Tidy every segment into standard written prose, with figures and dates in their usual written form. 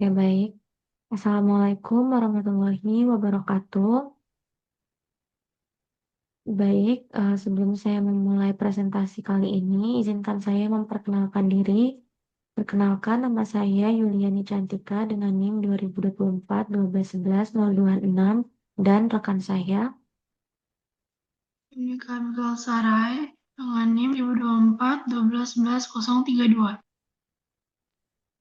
Ya baik. Assalamualaikum warahmatullahi wabarakatuh. Baik, sebelum saya memulai presentasi kali ini, izinkan saya memperkenalkan diri. Perkenalkan, nama saya Yuliani Cantika dengan NIM 2024 1211 026 dan rekan saya. Ini Kamil Sarai dengan NIM 2024 12 11 032.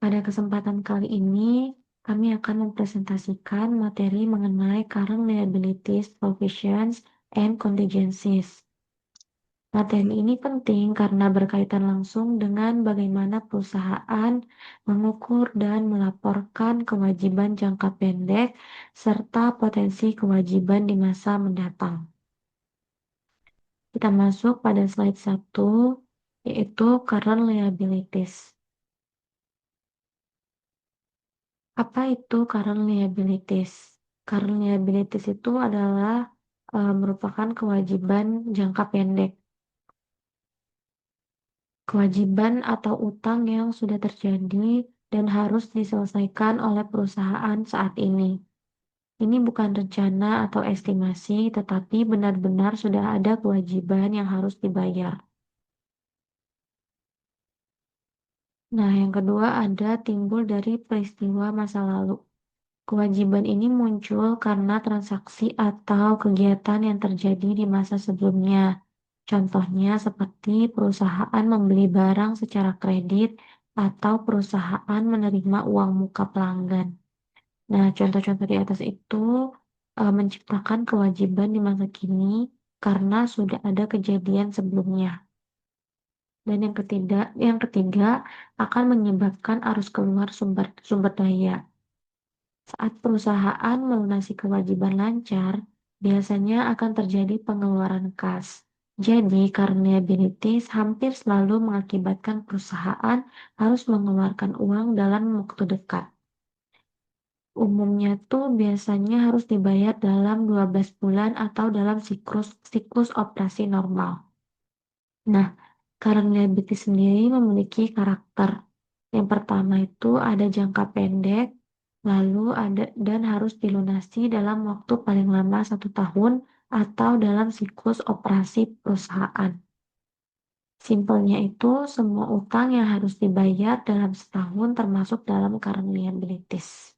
Pada kesempatan kali ini, kami akan mempresentasikan materi mengenai current liabilities, provisions, and contingencies. Materi ini penting karena berkaitan langsung dengan bagaimana perusahaan mengukur dan melaporkan kewajiban jangka pendek serta potensi kewajiban di masa mendatang. Kita masuk pada slide 1, yaitu current liabilities. Apa itu current liabilities? Current liabilities itu adalah merupakan kewajiban jangka pendek. Kewajiban atau utang yang sudah terjadi dan harus diselesaikan oleh perusahaan saat ini. Ini bukan rencana atau estimasi, tetapi benar-benar sudah ada kewajiban yang harus dibayar. Nah, yang kedua ada timbul dari peristiwa masa lalu. Kewajiban ini muncul karena transaksi atau kegiatan yang terjadi di masa sebelumnya. Contohnya seperti perusahaan membeli barang secara kredit atau perusahaan menerima uang muka pelanggan. Nah, contoh-contoh di atas itu menciptakan kewajiban di masa kini karena sudah ada kejadian sebelumnya. Dan yang ketiga akan menyebabkan arus keluar sumber daya. Saat perusahaan melunasi kewajiban lancar, biasanya akan terjadi pengeluaran kas. Jadi, current liabilities hampir selalu mengakibatkan perusahaan harus mengeluarkan uang dalam waktu dekat. Umumnya tuh biasanya harus dibayar dalam 12 bulan atau dalam siklus operasi normal. Nah, current liability sendiri memiliki karakter. Yang pertama itu ada jangka pendek, lalu ada dan harus dilunasi dalam waktu paling lama 1 tahun atau dalam siklus operasi perusahaan. Simpelnya itu semua utang yang harus dibayar dalam setahun termasuk dalam current liabilities.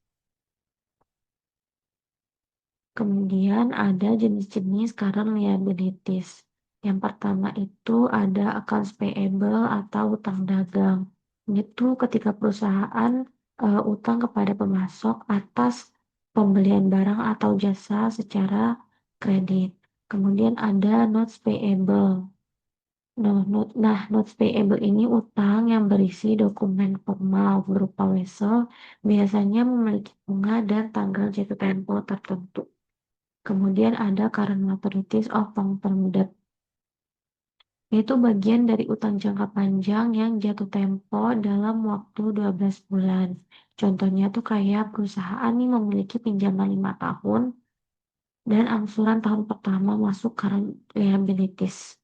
Kemudian ada jenis-jenis current liabilities. Yang pertama itu ada accounts payable atau utang dagang. Itu ketika perusahaan utang kepada pemasok atas pembelian barang atau jasa secara kredit. Kemudian ada notes payable. Notes payable ini utang yang berisi dokumen formal berupa wesel, biasanya memiliki bunga dan tanggal jatuh tempo tertentu. Kemudian ada current maturities of long-term debt, yaitu bagian dari utang jangka panjang yang jatuh tempo dalam waktu 12 bulan. Contohnya tuh kayak perusahaan ini memiliki pinjaman 5 tahun dan angsuran tahun pertama masuk current liabilities.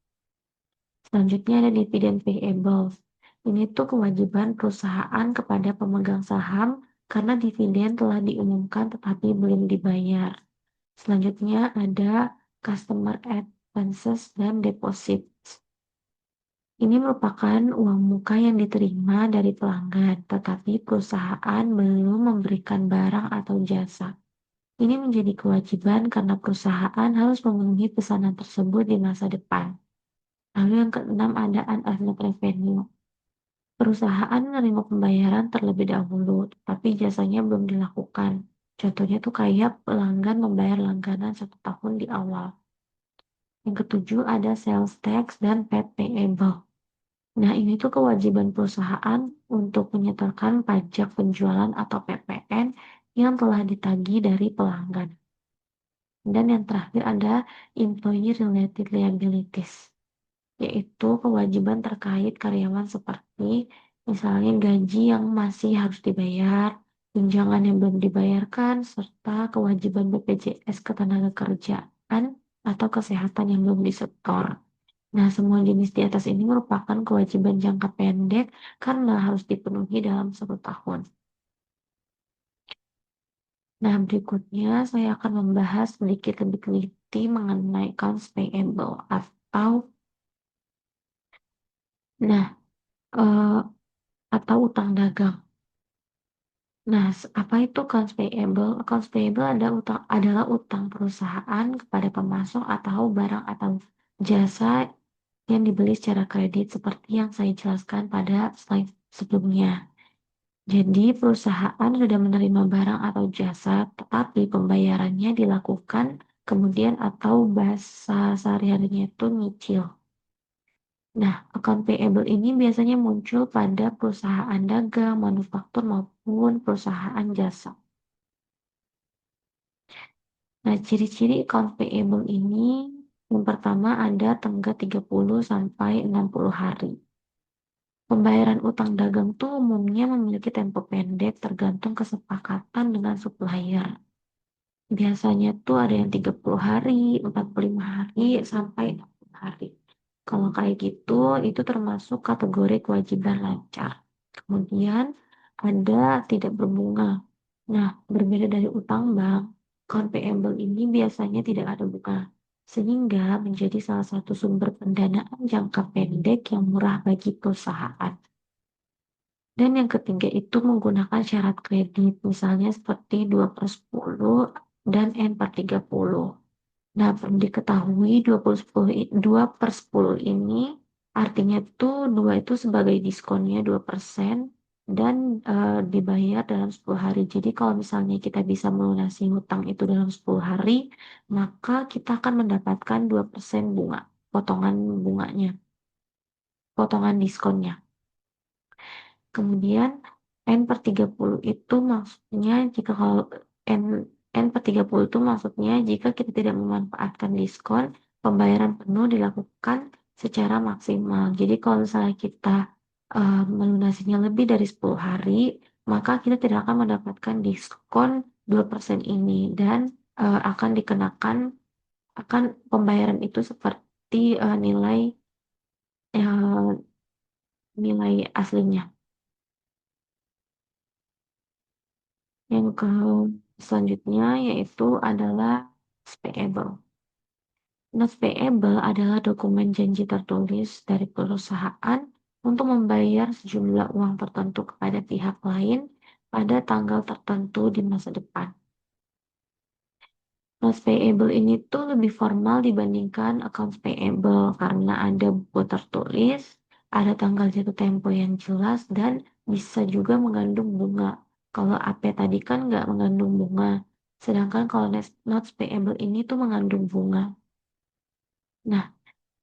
Selanjutnya ada dividend payables. Ini tuh kewajiban perusahaan kepada pemegang saham karena dividen telah diumumkan tetapi belum dibayar. Selanjutnya ada customer advances dan deposits. Ini merupakan uang muka yang diterima dari pelanggan, tetapi perusahaan belum memberikan barang atau jasa. Ini menjadi kewajiban karena perusahaan harus memenuhi pesanan tersebut di masa depan. Lalu yang keenam ada unearned revenue. Perusahaan menerima pembayaran terlebih dahulu, tapi jasanya belum dilakukan. Contohnya tuh kayak pelanggan membayar langganan 1 tahun di awal. Yang ketujuh ada sales tax dan VAT payable. Nah, ini tuh kewajiban perusahaan untuk menyetorkan pajak penjualan atau PPN yang telah ditagih dari pelanggan. Dan yang terakhir ada employee related liabilities, yaitu kewajiban terkait karyawan seperti misalnya gaji yang masih harus dibayar, tunjangan yang belum dibayarkan, serta kewajiban BPJS ketenagakerjaan atau kesehatan yang belum disetor. Nah, semua jenis di atas ini merupakan kewajiban jangka pendek karena harus dipenuhi dalam 1 tahun. Nah, berikutnya saya akan membahas sedikit lebih teliti mengenai accounts payable nah, eh, atau utang dagang. Nah, apa itu accounts payable? Accounts payable adalah utang perusahaan kepada pemasok atau barang atau jasa yang dibeli secara kredit seperti yang saya jelaskan pada slide sebelumnya. Jadi, perusahaan sudah menerima barang atau jasa, tetapi pembayarannya dilakukan kemudian atau bahasa sehari-harinya itu nyicil. Nah, account payable ini biasanya muncul pada perusahaan dagang, manufaktur maupun perusahaan jasa. Nah, ciri-ciri account payable ini yang pertama ada tenggat 30 sampai 60 hari. Pembayaran utang dagang tuh umumnya memiliki tempo pendek tergantung kesepakatan dengan supplier. Biasanya tuh ada yang 30 hari, 45 hari, sampai 60 hari. Kalau kayak gitu, itu termasuk kategori kewajiban lancar. Kemudian ada tidak berbunga. Nah, berbeda dari utang bank, account payable ini biasanya tidak ada bunga. Sehingga menjadi salah satu sumber pendanaan jangka pendek yang murah bagi perusahaan. Dan yang ketiga itu menggunakan syarat kredit, misalnya seperti 2/10 dan N/30. Nah, perlu diketahui 2/10 ini artinya tuh 2 itu sebagai diskonnya 2% dan dibayar dalam 10 hari. Jadi kalau misalnya kita bisa melunasi hutang itu dalam 10 hari, maka kita akan mendapatkan 2% bunga, potongan bunganya, potongan diskonnya. Kemudian N/30 itu maksudnya N, N/30 itu maksudnya jika kita tidak memanfaatkan diskon, pembayaran penuh dilakukan secara maksimal. Jadi kalau misalnya kita melunasinya lebih dari 10 hari, maka kita tidak akan mendapatkan diskon 2% ini dan akan dikenakan akan pembayaran itu seperti eh, nilai aslinya. Yang selanjutnya yaitu adalah notes payable. Notes payable adalah dokumen janji tertulis dari perusahaan untuk membayar sejumlah uang tertentu kepada pihak lain pada tanggal tertentu di masa depan. Notes payable ini tuh lebih formal dibandingkan accounts payable karena ada buku tertulis, ada tanggal jatuh tempo yang jelas, dan bisa juga mengandung bunga. Kalau AP tadi kan nggak mengandung bunga, sedangkan kalau notes payable ini tuh mengandung bunga. Nah,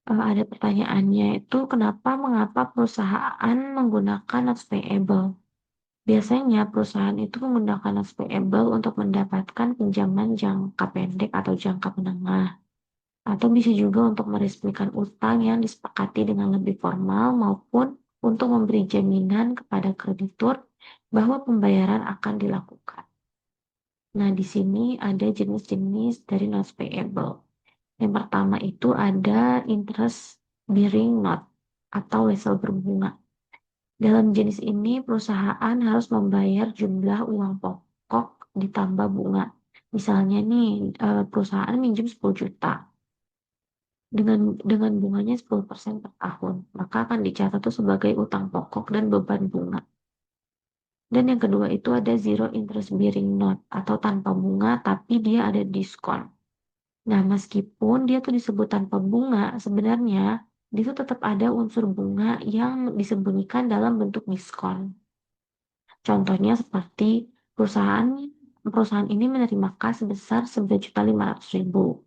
ada pertanyaannya itu mengapa perusahaan menggunakan notes payable? Biasanya perusahaan itu menggunakan notes payable untuk mendapatkan pinjaman jangka pendek atau jangka menengah. Atau bisa juga untuk meresmikan utang yang disepakati dengan lebih formal maupun untuk memberi jaminan kepada kreditur bahwa pembayaran akan dilakukan. Nah, di sini ada jenis-jenis dari notes payable. Yang pertama itu ada interest bearing note atau wesel berbunga. Dalam jenis ini, perusahaan harus membayar jumlah uang pokok ditambah bunga. Misalnya nih, perusahaan minjem 10 juta dengan bunganya 10% per tahun, maka akan dicatat tuh sebagai utang pokok dan beban bunga. Dan yang kedua itu ada zero interest bearing note atau tanpa bunga tapi dia ada diskon. Nah, meskipun dia tuh disebut tanpa bunga, sebenarnya dia tuh tetap ada unsur bunga yang disembunyikan dalam bentuk diskon. Contohnya seperti perusahaan perusahaan ini menerima kas sebesar 11.500.000.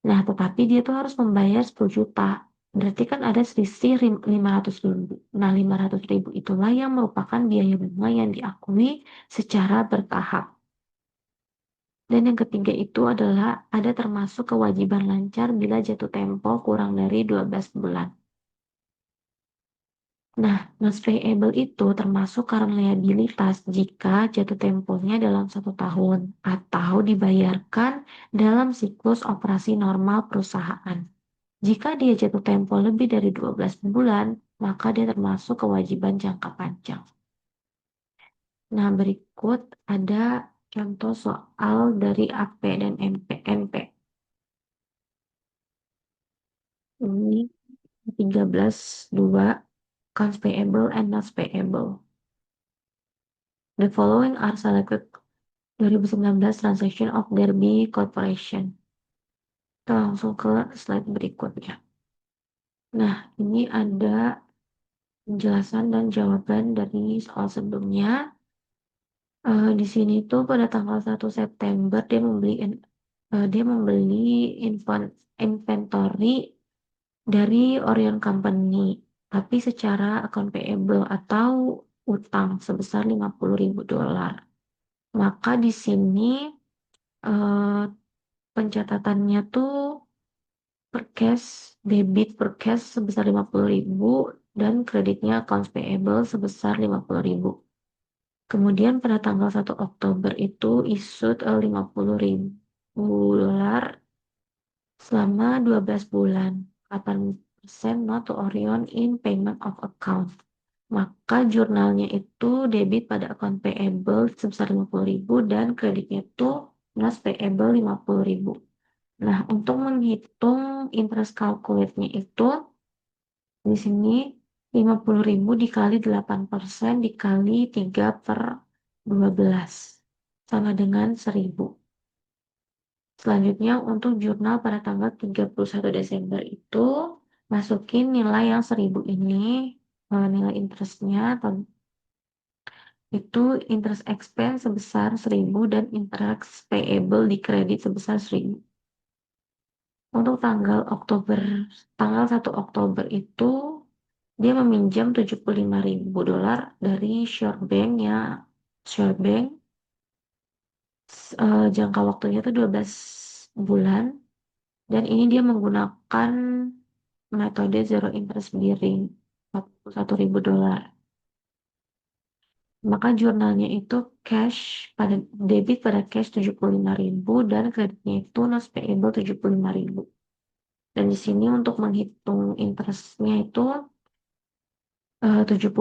Nah, tetapi dia tuh harus membayar 10 juta. Berarti kan ada selisih 500.000. Nah, 500.000 itulah yang merupakan biaya bunga yang diakui secara bertahap. Dan yang ketiga itu adalah ada termasuk kewajiban lancar bila jatuh tempo kurang dari 12 bulan. Nah, notes payable itu termasuk current liabilitas jika jatuh temponya dalam 1 tahun atau dibayarkan dalam siklus operasi normal perusahaan. Jika dia jatuh tempo lebih dari 12 bulan, maka dia termasuk kewajiban jangka panjang. Nah, berikut ada Contoh soal dari AP dan MP. Ini 13.2 accounts payable and notes payable. The following are selected 2019 transaction of Derby Corporation. Kita langsung ke slide berikutnya. Nah, ini ada penjelasan dan jawaban dari soal sebelumnya. Di sini tuh pada tanggal 1 September dia membeli inventory dari Orion Company, tapi secara account payable atau utang sebesar $50.000. Maka di sini eh, pencatatannya tuh debit per cash sebesar 50.000 dan kreditnya accounts payable sebesar 50.000. Kemudian pada tanggal 1 Oktober itu issued $50.000 selama 12 bulan. 8% not to Orion in payment of account. Maka jurnalnya itu debit pada account payable sebesar 50.000 dan kreditnya itu nas payable 50.000. Nah, untuk menghitung interest calculate-nya itu di sini 50.000 dikali 8% dikali 3/12 sama dengan 1.000. Selanjutnya untuk jurnal pada tanggal 31 Desember itu masukin nilai yang 1.000 ini, nilai interestnya itu interest expense sebesar 1.000 dan interest payable di kredit sebesar 1.000. Untuk tanggal 1 Oktober itu dia meminjam $75.000 dari Shore Bank. Jangka waktunya itu 12 bulan dan ini dia menggunakan metode zero interest bearing $41.000. Maka jurnalnya itu debit pada cash 75.000 dan kreditnya itu notes payable 75.000. Dan di sini untuk menghitung interestnya itu 75.000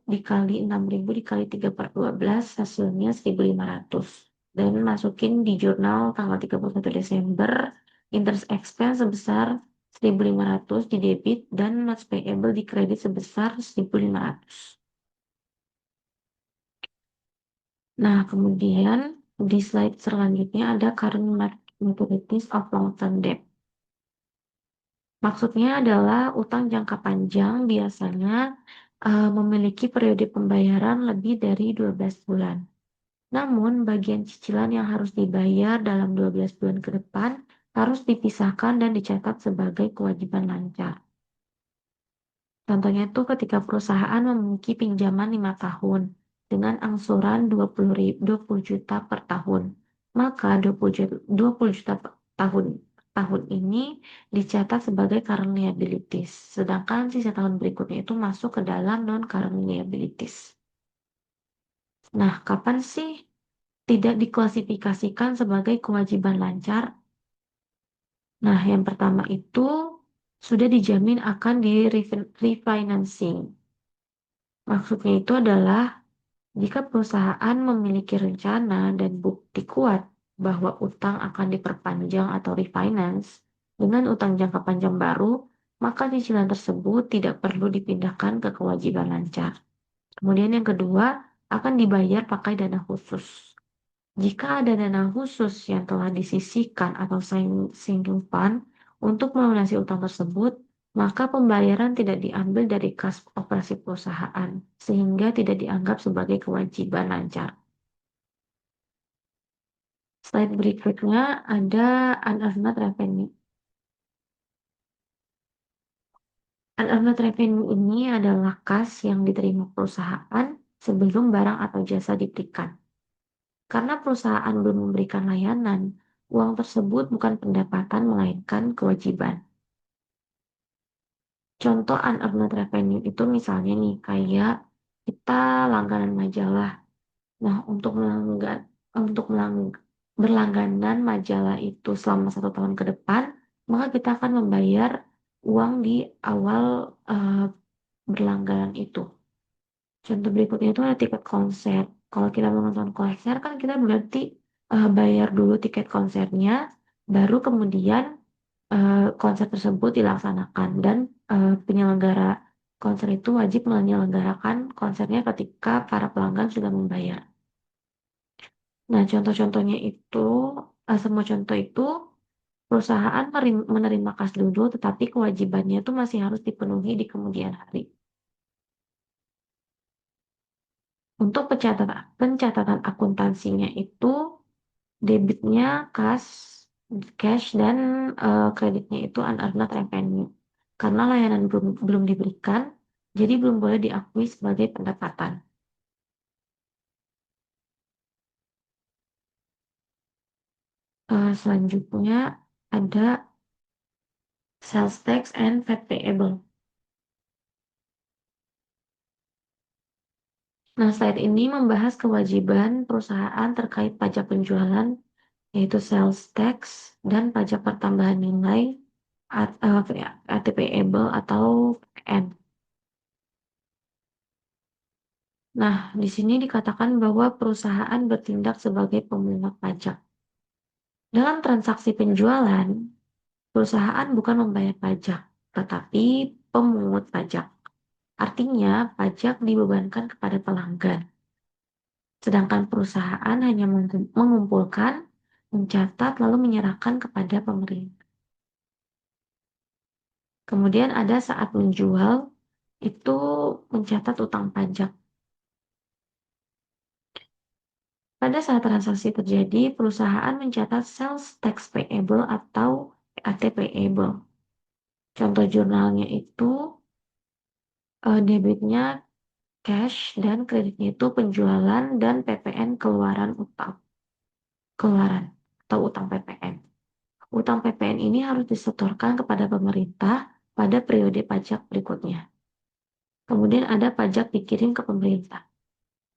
dikali 6.000 dikali 3/12 hasilnya 1.500. Dan masukin di jurnal tanggal 31 Desember interest expense sebesar 1.500 di debit dan notes payable di kredit sebesar 1.500. Nah, kemudian di slide selanjutnya ada current maturities of long-term debt. Maksudnya adalah utang jangka panjang biasanya memiliki periode pembayaran lebih dari 12 bulan. Namun, bagian cicilan yang harus dibayar dalam 12 bulan ke depan harus dipisahkan dan dicatat sebagai kewajiban lancar. Contohnya itu ketika perusahaan memiliki pinjaman 5 tahun dengan angsuran 20 juta per tahun. Maka 20 juta per tahun ini dicatat sebagai current liabilities. Sedangkan sisa tahun berikutnya itu masuk ke dalam non-current liabilities. Nah, kapan sih tidak diklasifikasikan sebagai kewajiban lancar? Nah, yang pertama itu sudah dijamin akan di refinancing. Maksudnya itu adalah jika perusahaan memiliki rencana dan bukti kuat bahwa utang akan diperpanjang atau refinance dengan utang jangka panjang baru, maka cicilan tersebut tidak perlu dipindahkan ke kewajiban lancar. Kemudian yang kedua, akan dibayar pakai dana khusus. Jika ada dana khusus yang telah disisihkan atau sinking fund untuk melunasi utang tersebut, maka pembayaran tidak diambil dari kas operasi perusahaan, sehingga tidak dianggap sebagai kewajiban lancar. Slide berikutnya ada unearned revenue. Unearned revenue ini adalah kas yang diterima perusahaan sebelum barang atau jasa diberikan. Karena perusahaan belum memberikan layanan, uang tersebut bukan pendapatan melainkan kewajiban. Contoh unearned revenue itu misalnya nih kayak kita langganan majalah. Nah, berlangganan majalah itu selama 1 tahun ke depan, maka kita akan membayar uang di awal berlangganan itu. Contoh berikutnya itu ada tiket konser. Kalau kita mau nonton konser kan kita berarti bayar dulu tiket konsernya, baru kemudian konser tersebut dilaksanakan dan penyelenggara konser itu wajib menyelenggarakan konsernya ketika para pelanggan sudah membayar. Nah, contoh-contohnya itu, semua contoh itu perusahaan menerima kas dulu, tetapi kewajibannya itu masih harus dipenuhi di kemudian hari. Untuk pencatatan akuntansinya itu debitnya cash dan kreditnya itu unearned revenue. Karena layanan belum diberikan, jadi belum boleh diakui sebagai pendapatan. Selanjutnya ada sales tax and VAT payable. Nah, slide ini membahas kewajiban perusahaan terkait pajak penjualan, yaitu sales tax dan pajak pertambahan nilai VAT payable atau PN. Nah, di sini dikatakan bahwa perusahaan bertindak sebagai pemungut pajak. Dalam transaksi penjualan, perusahaan bukan membayar pajak, tetapi pemungut pajak. Artinya, pajak dibebankan kepada pelanggan. Sedangkan perusahaan hanya mengumpulkan, mencatat, lalu menyerahkan kepada pemerintah. Kemudian ada saat menjual, itu mencatat utang pajak. Pada saat transaksi terjadi, perusahaan mencatat sales tax payable atau VAT payable. Contoh jurnalnya itu debitnya cash dan kreditnya itu penjualan dan PPN keluaran atau utang PPN. Utang PPN ini harus disetorkan kepada pemerintah pada periode pajak berikutnya. Kemudian ada pajak dikirim ke pemerintah.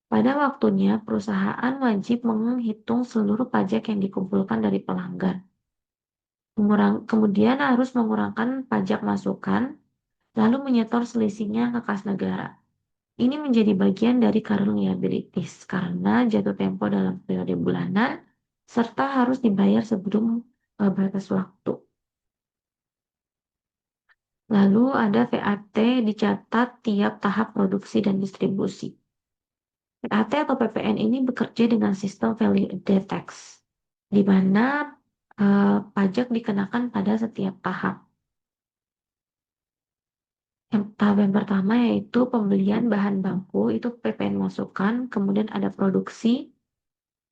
Pada waktunya, perusahaan wajib menghitung seluruh pajak yang dikumpulkan dari pelanggan. Kemudian harus mengurangkan pajak masukan, lalu menyetor selisihnya ke kas negara. Ini menjadi bagian dari current liabilities karena jatuh tempo dalam periode bulanan, serta harus dibayar sebelum batas waktu. Lalu ada VAT dicatat tiap tahap produksi dan distribusi. VAT atau PPN ini bekerja dengan sistem value added tax, di mana pajak dikenakan pada setiap tahap. Tahap yang pertama yaitu pembelian bahan baku, itu PPN masukan, kemudian ada produksi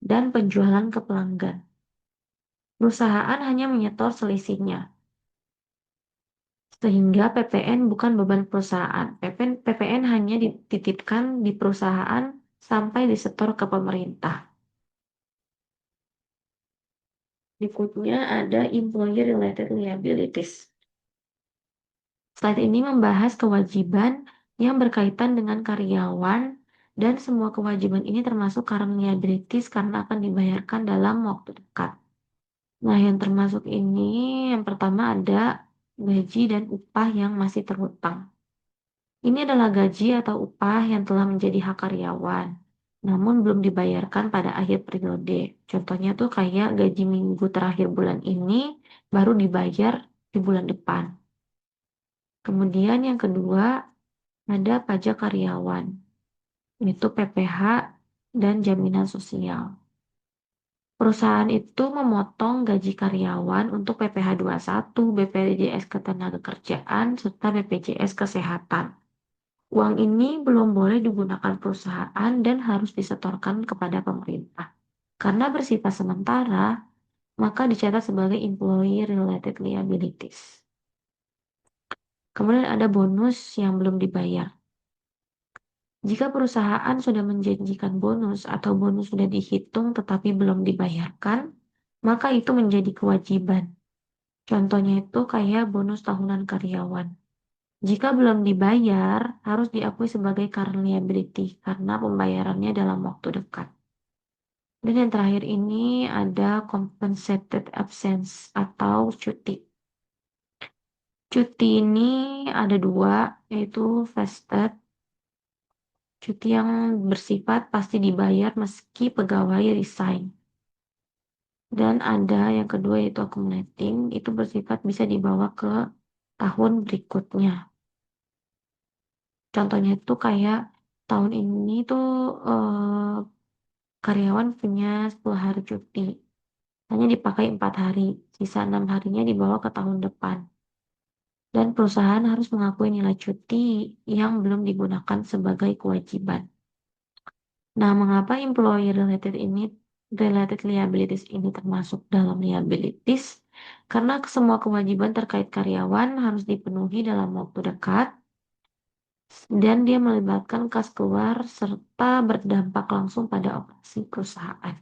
dan penjualan ke pelanggan. Perusahaan hanya menyetor selisihnya, sehingga PPN bukan beban perusahaan. PPN hanya dititipkan di perusahaan sampai disetor ke pemerintah. Berikutnya ada employee related liabilities. Slide ini membahas kewajiban yang berkaitan dengan karyawan dan semua kewajiban ini termasuk current liabilities karena akan dibayarkan dalam waktu dekat. Nah, yang termasuk ini yang pertama ada gaji dan upah yang masih terhutang. Ini adalah gaji atau upah yang telah menjadi hak karyawan, namun belum dibayarkan pada akhir periode. Contohnya tuh kayak gaji minggu terakhir bulan ini baru dibayar di bulan depan. Kemudian yang kedua ada pajak karyawan, yaitu PPh dan jaminan sosial. Perusahaan itu memotong gaji karyawan untuk PPh 21, BPJS Ketenagakerjaan, serta BPJS Kesehatan. Uang ini belum boleh digunakan perusahaan dan harus disetorkan kepada pemerintah. Karena bersifat sementara, maka dicatat sebagai employee related liabilities. Kemudian ada bonus yang belum dibayar. Jika perusahaan sudah menjanjikan bonus atau bonus sudah dihitung tetapi belum dibayarkan, maka itu menjadi kewajiban. Contohnya itu kayak bonus tahunan karyawan. Jika belum dibayar, harus diakui sebagai current liability karena pembayarannya dalam waktu dekat. Dan yang terakhir ini ada compensated absence atau cuti. Cuti ini ada dua, yaitu vested Cuti yang bersifat pasti dibayar meski pegawai resign. Dan ada yang kedua yaitu accumulating, itu bersifat bisa dibawa ke tahun berikutnya. Contohnya itu kayak tahun ini tuh karyawan punya 10 hari cuti. Hanya dipakai 4 hari, sisa 6 harinya dibawa ke tahun depan. Dan perusahaan harus mengakui nilai cuti yang belum digunakan sebagai kewajiban. Nah, mengapa employee related liabilities ini termasuk dalam liabilities? Karena semua kewajiban terkait karyawan harus dipenuhi dalam waktu dekat dan dia melibatkan kas keluar serta berdampak langsung pada operasi perusahaan.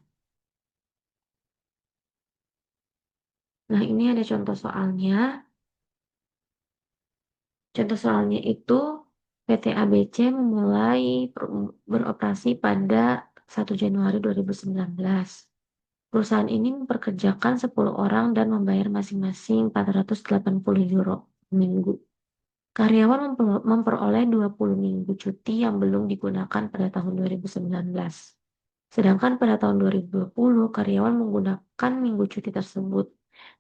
Nah, ini ada contoh soalnya. Contoh soalnya itu PT ABC memulai beroperasi pada 1 Januari 2019. Perusahaan ini memperkerjakan 10 orang dan membayar masing-masing 480 euro per minggu. Karyawan memperoleh 20 minggu cuti yang belum digunakan pada tahun 2019. Sedangkan pada tahun 2020, karyawan menggunakan minggu cuti tersebut.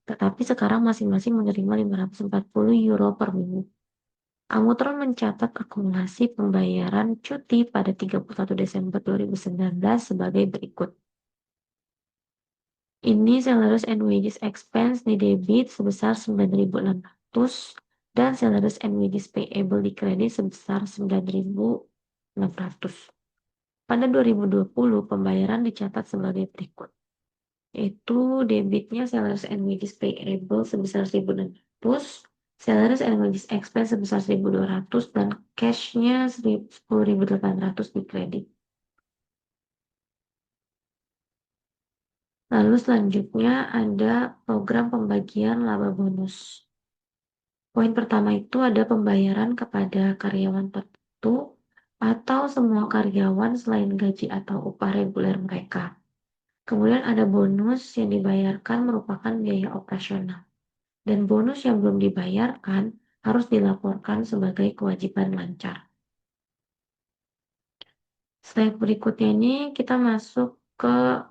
Tetapi sekarang masing-masing menerima 540 euro per minggu. Amutron mencatat akumulasi pembayaran cuti pada 31 Desember 2019 sebagai berikut. Ini salaries and wages expense di debit sebesar 9.600 dan salaries and wages payable di kredit sebesar 9.600. Pada 2020, pembayaran dicatat sebagai berikut. Yaitu debitnya salaries and wages payable sebesar 1.600, salaries and wages expense sebesar 1.200, dan cashnya 10.800 di kredit. Lalu selanjutnya ada program pembagian laba bonus. Poin pertama itu ada pembayaran kepada karyawan tertentu atau semua karyawan selain gaji atau upah reguler mereka. Kemudian ada bonus yang dibayarkan merupakan biaya operasional. Dan bonus yang belum dibayarkan harus dilaporkan sebagai kewajiban lancar. Slide berikutnya ini kita masuk ke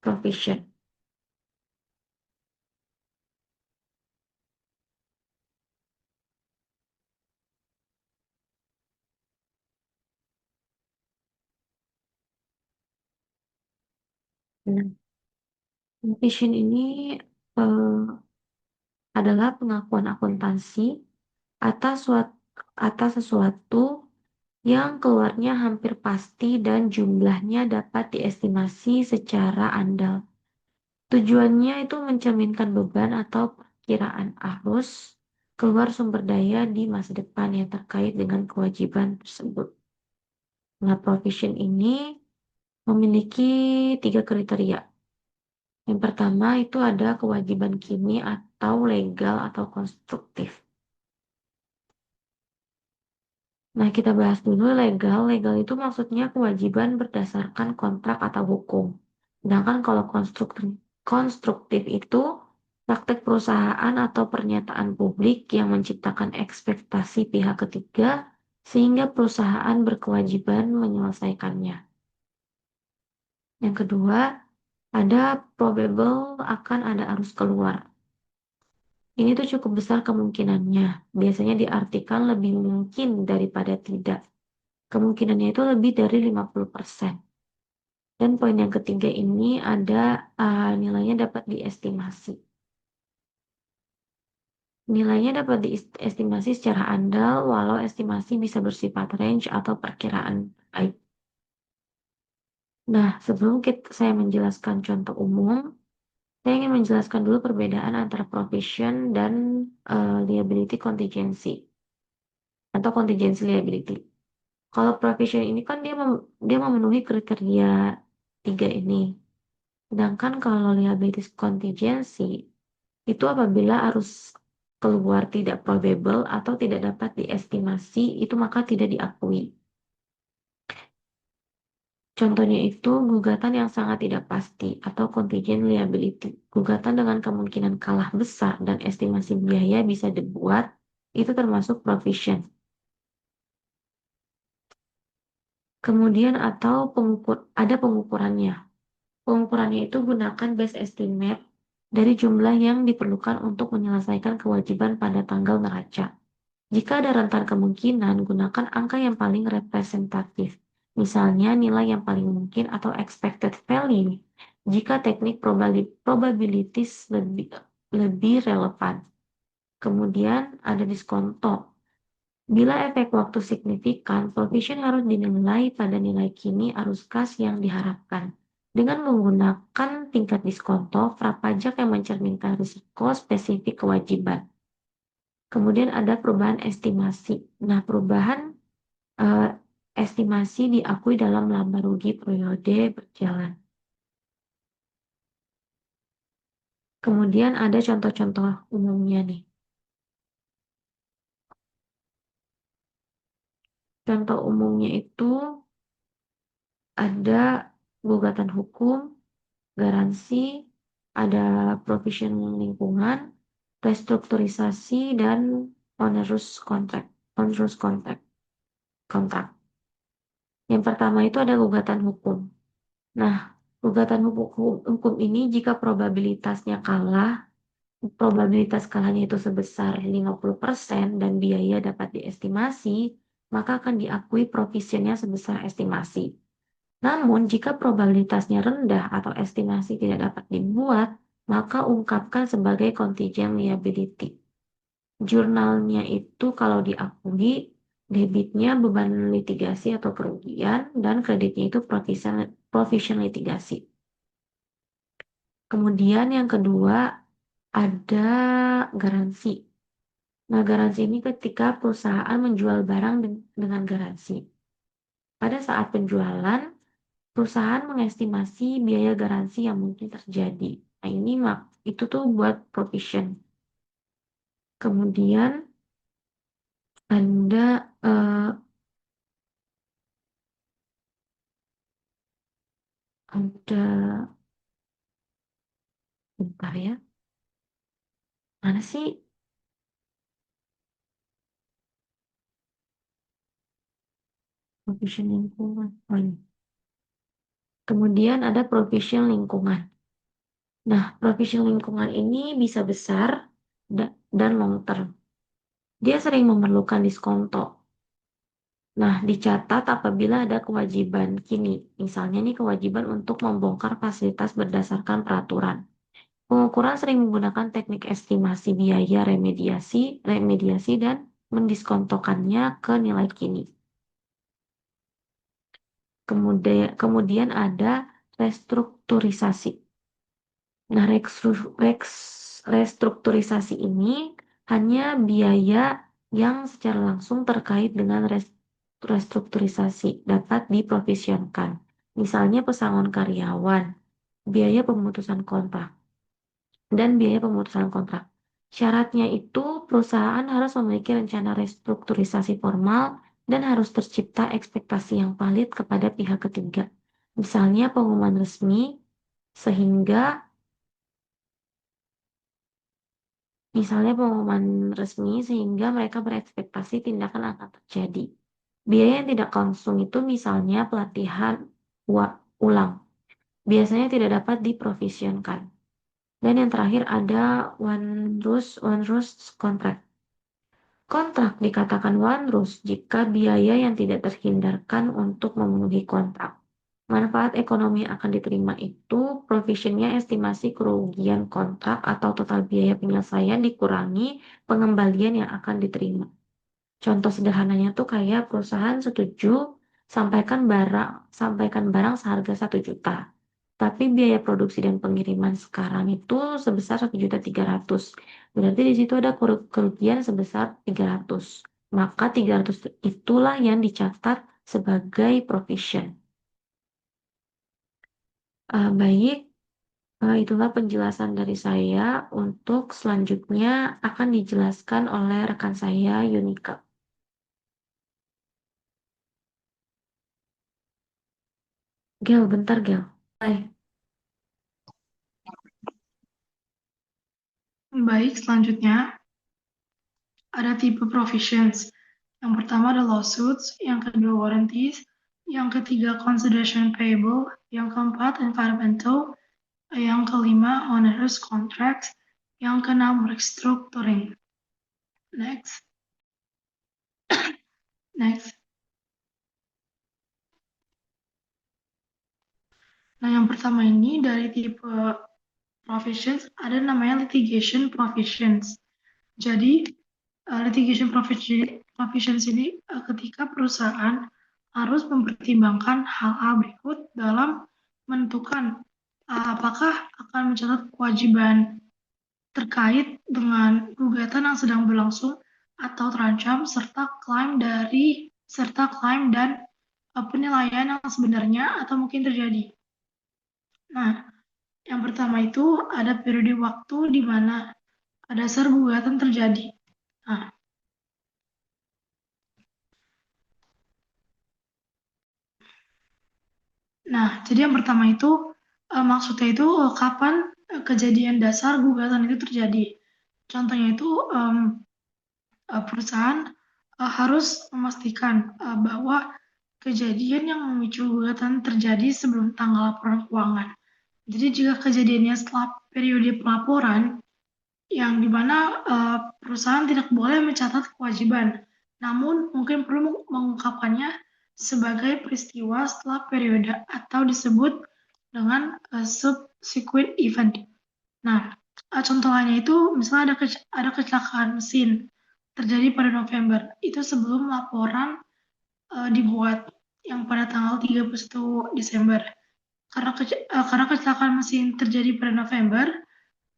provision. Nah, provision ini eh, adalah pengakuan akuntansi atas sesuatu yang keluarnya hampir pasti dan jumlahnya dapat diestimasi secara andal. Tujuannya itu mencerminkan beban atau perkiraan arus keluar sumber daya di masa depan yang terkait dengan kewajiban tersebut. Nah, provision ini memiliki 3 kriteria. Yang pertama itu ada kewajiban kimi atau legal atau konstruktif. Nah, kita bahas dulu legal. Legal itu maksudnya kewajiban berdasarkan kontrak atau hukum. Sedangkan kalau konstruktif itu praktek perusahaan atau pernyataan publik yang menciptakan ekspektasi pihak ketiga sehingga perusahaan berkewajiban menyelesaikannya. Yang kedua, ada probable akan ada arus keluar. Ini tuh cukup besar kemungkinannya. Biasanya diartikan lebih mungkin daripada tidak. Kemungkinannya itu lebih dari 50%. Dan poin yang ketiga ini ada nilainya dapat diestimasi. Nilainya dapat diestimasi secara andal walau estimasi bisa bersifat range atau perkiraan baik. Nah, sebelum saya menjelaskan contoh umum, saya ingin menjelaskan dulu perbedaan antara provision dan liability contingency atau contingency liability. Kalau provision ini kan dia memenuhi kriteria 3 ini. Sedangkan kalau liabilities contingency itu apabila arus keluar tidak probable atau tidak dapat diestimasi, itu maka tidak diakui. Contohnya itu gugatan yang sangat tidak pasti atau contingent liability. Gugatan dengan kemungkinan kalah besar dan estimasi biaya bisa dibuat, itu termasuk provision. Kemudian ada pengukurannya. Pengukurannya itu gunakan best estimate dari jumlah yang diperlukan untuk menyelesaikan kewajiban pada tanggal neraca. Jika ada rentan kemungkinan, gunakan angka yang paling representatif. Misalnya nilai yang paling mungkin atau expected value jika teknik probabilities lebih relevan. Kemudian ada diskonto. Bila efek waktu signifikan, provision harus dinilai pada nilai kini arus kas yang diharapkan. Dengan menggunakan tingkat diskonto, prapajak yang mencerminkan risiko spesifik kewajiban. Kemudian ada perubahan estimasi. Nah, perubahan eh, estimasi diakui dalam laba rugi periode berjalan. Kemudian ada contoh-contoh umumnya nih. Contoh umumnya itu ada gugatan hukum, garansi, ada provision lingkungan, restrukturisasi, dan onerous contract. Onerous contract. Kontrak. Yang pertama itu ada gugatan hukum. Nah, gugatan hukum ini jika probabilitas kalahnya itu sebesar 50% dan biaya dapat diestimasi, maka akan diakui provisionnya sebesar estimasi. Namun, jika probabilitasnya rendah atau estimasi tidak dapat dibuat, maka ungkapkan sebagai contingent liability. Jurnalnya itu kalau diakui, debitnya beban litigasi atau kerugian, dan kreditnya itu provision litigasi. Kemudian yang kedua, ada garansi. Nah, garansi ini ketika perusahaan menjual barang dengan garansi. Pada saat penjualan, perusahaan mengestimasi biaya garansi yang mungkin terjadi. Nah, itu tuh buat provision. Kemudian ada ada bentar ya. Mana sih provision lingkungan? Oh, ini. Kemudian ada provision lingkungan. Nah, provision lingkungan ini bisa besar dan long term. Dia sering memerlukan diskonto. Nah, dicatat apabila ada kewajiban kini. Misalnya nih kewajiban untuk membongkar fasilitas berdasarkan peraturan. Pengukuran sering menggunakan teknik estimasi biaya remediasi dan mendiskontokannya ke nilai kini. Kemudian ada restrukturisasi. Nah, restrukturisasi ini hanya biaya yang secara langsung terkait dengan restrukturisasi dapat diprovisionkan. Misalnya pesangon karyawan, biaya pemutusan kontrak, dan biaya pemutusan kontrak. Syaratnya itu perusahaan harus memiliki rencana restrukturisasi formal dan harus tercipta ekspektasi yang valid kepada pihak ketiga. Misalnya pengumuman resmi sehingga mereka berekspektasi tindakan akan terjadi. Biaya yang tidak langsung itu misalnya pelatihan ulang. Biasanya tidak dapat diprovisionkan. Dan yang terakhir ada one ruse contract. Kontrak dikatakan one ruse jika biaya yang tidak terhindarkan untuk memenuhi kontrak. Manfaat ekonomi yang akan diterima itu provisionnya estimasi kerugian kontrak atau total biaya penyelesaian dikurangi pengembalian yang akan diterima. Contoh sederhananya tuh kayak perusahaan setuju sampaikan barang seharga 1 juta. Tapi biaya produksi dan pengiriman sekarang itu sebesar 1.300.000. Berarti di situ ada kerugian sebesar 300. Maka 300 itulah yang dicatat sebagai provision. Baik, itulah penjelasan dari saya. Untuk selanjutnya akan dijelaskan oleh rekan saya, Yunika. Gel, bentar Gel. Hai. Baik, selanjutnya ada tipe provisions. Yang pertama ada lawsuits, yang kedua warranties, yang ketiga consideration payable, yang keempat environmental, yang kelima onerous contracts, yang keenam restructuring. Next. Next. Nah, yang pertama ini dari tipe provisions ada namanya litigation provisions. Jadi, litigation provisions ini ketika perusahaan harus mempertimbangkan hal-hal berikut dalam menentukan apakah akan mencatat kewajiban terkait dengan gugatan yang sedang berlangsung atau terancam serta klaim dan penilaian yang sebenarnya atau mungkin terjadi. Nah, yang pertama itu ada periode waktu di mana dasar gugatan terjadi. Nah, jadi yang pertama itu maksudnya itu kapan kejadian dasar gugatan itu terjadi. Contohnya itu perusahaan harus memastikan bahwa kejadian yang memicu gugatan terjadi sebelum tanggal laporan keuangan. Jadi jika kejadiannya setelah periode pelaporan, yang dimana perusahaan tidak boleh mencatat kewajiban, namun mungkin perlu mengungkapkannya sebagai peristiwa setelah periode atau disebut dengan subsequent event. Nah, contoh lainnya itu misalnya ada kecelakaan mesin terjadi pada November, itu sebelum laporan dibuat yang pada tanggal 31 Desember. Karena kecelakaan mesin terjadi pada November,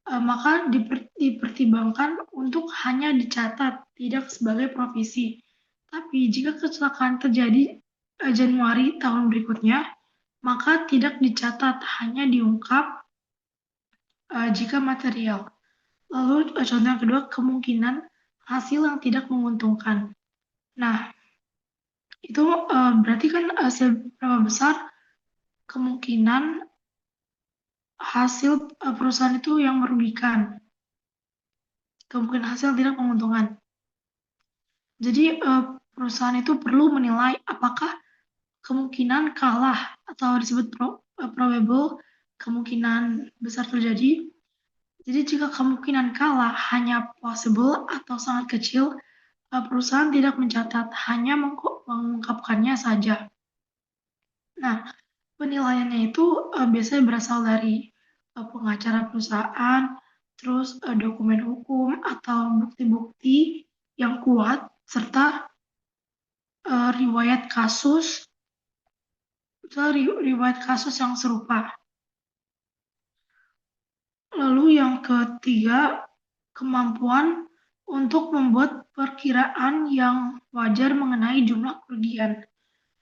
maka dipertimbangkan untuk hanya dicatat, tidak sebagai provisi. Tapi jika kecelakaan terjadi Januari tahun berikutnya, maka tidak dicatat, hanya diungkap jika material. Lalu contoh yang kedua, kemungkinan hasil yang tidak menguntungkan. Nah, itu berarti kan seberapa besar kemungkinan hasil perusahaan itu yang merugikan. Kemungkinan hasil tidak menguntungkan. Jadi perusahaan itu perlu menilai apakah kemungkinan kalah atau disebut probable, kemungkinan besar terjadi. Jadi jika kemungkinan kalah hanya possible atau sangat kecil, perusahaan tidak mencatat, hanya mengungkapkannya saja. Nah, penilaiannya itu biasanya berasal dari pengacara perusahaan, terus dokumen hukum atau bukti-bukti yang kuat, serta riwayat kasus yang serupa. Lalu yang ketiga, kemampuan untuk membuat perkiraan yang wajar mengenai jumlah kerugian.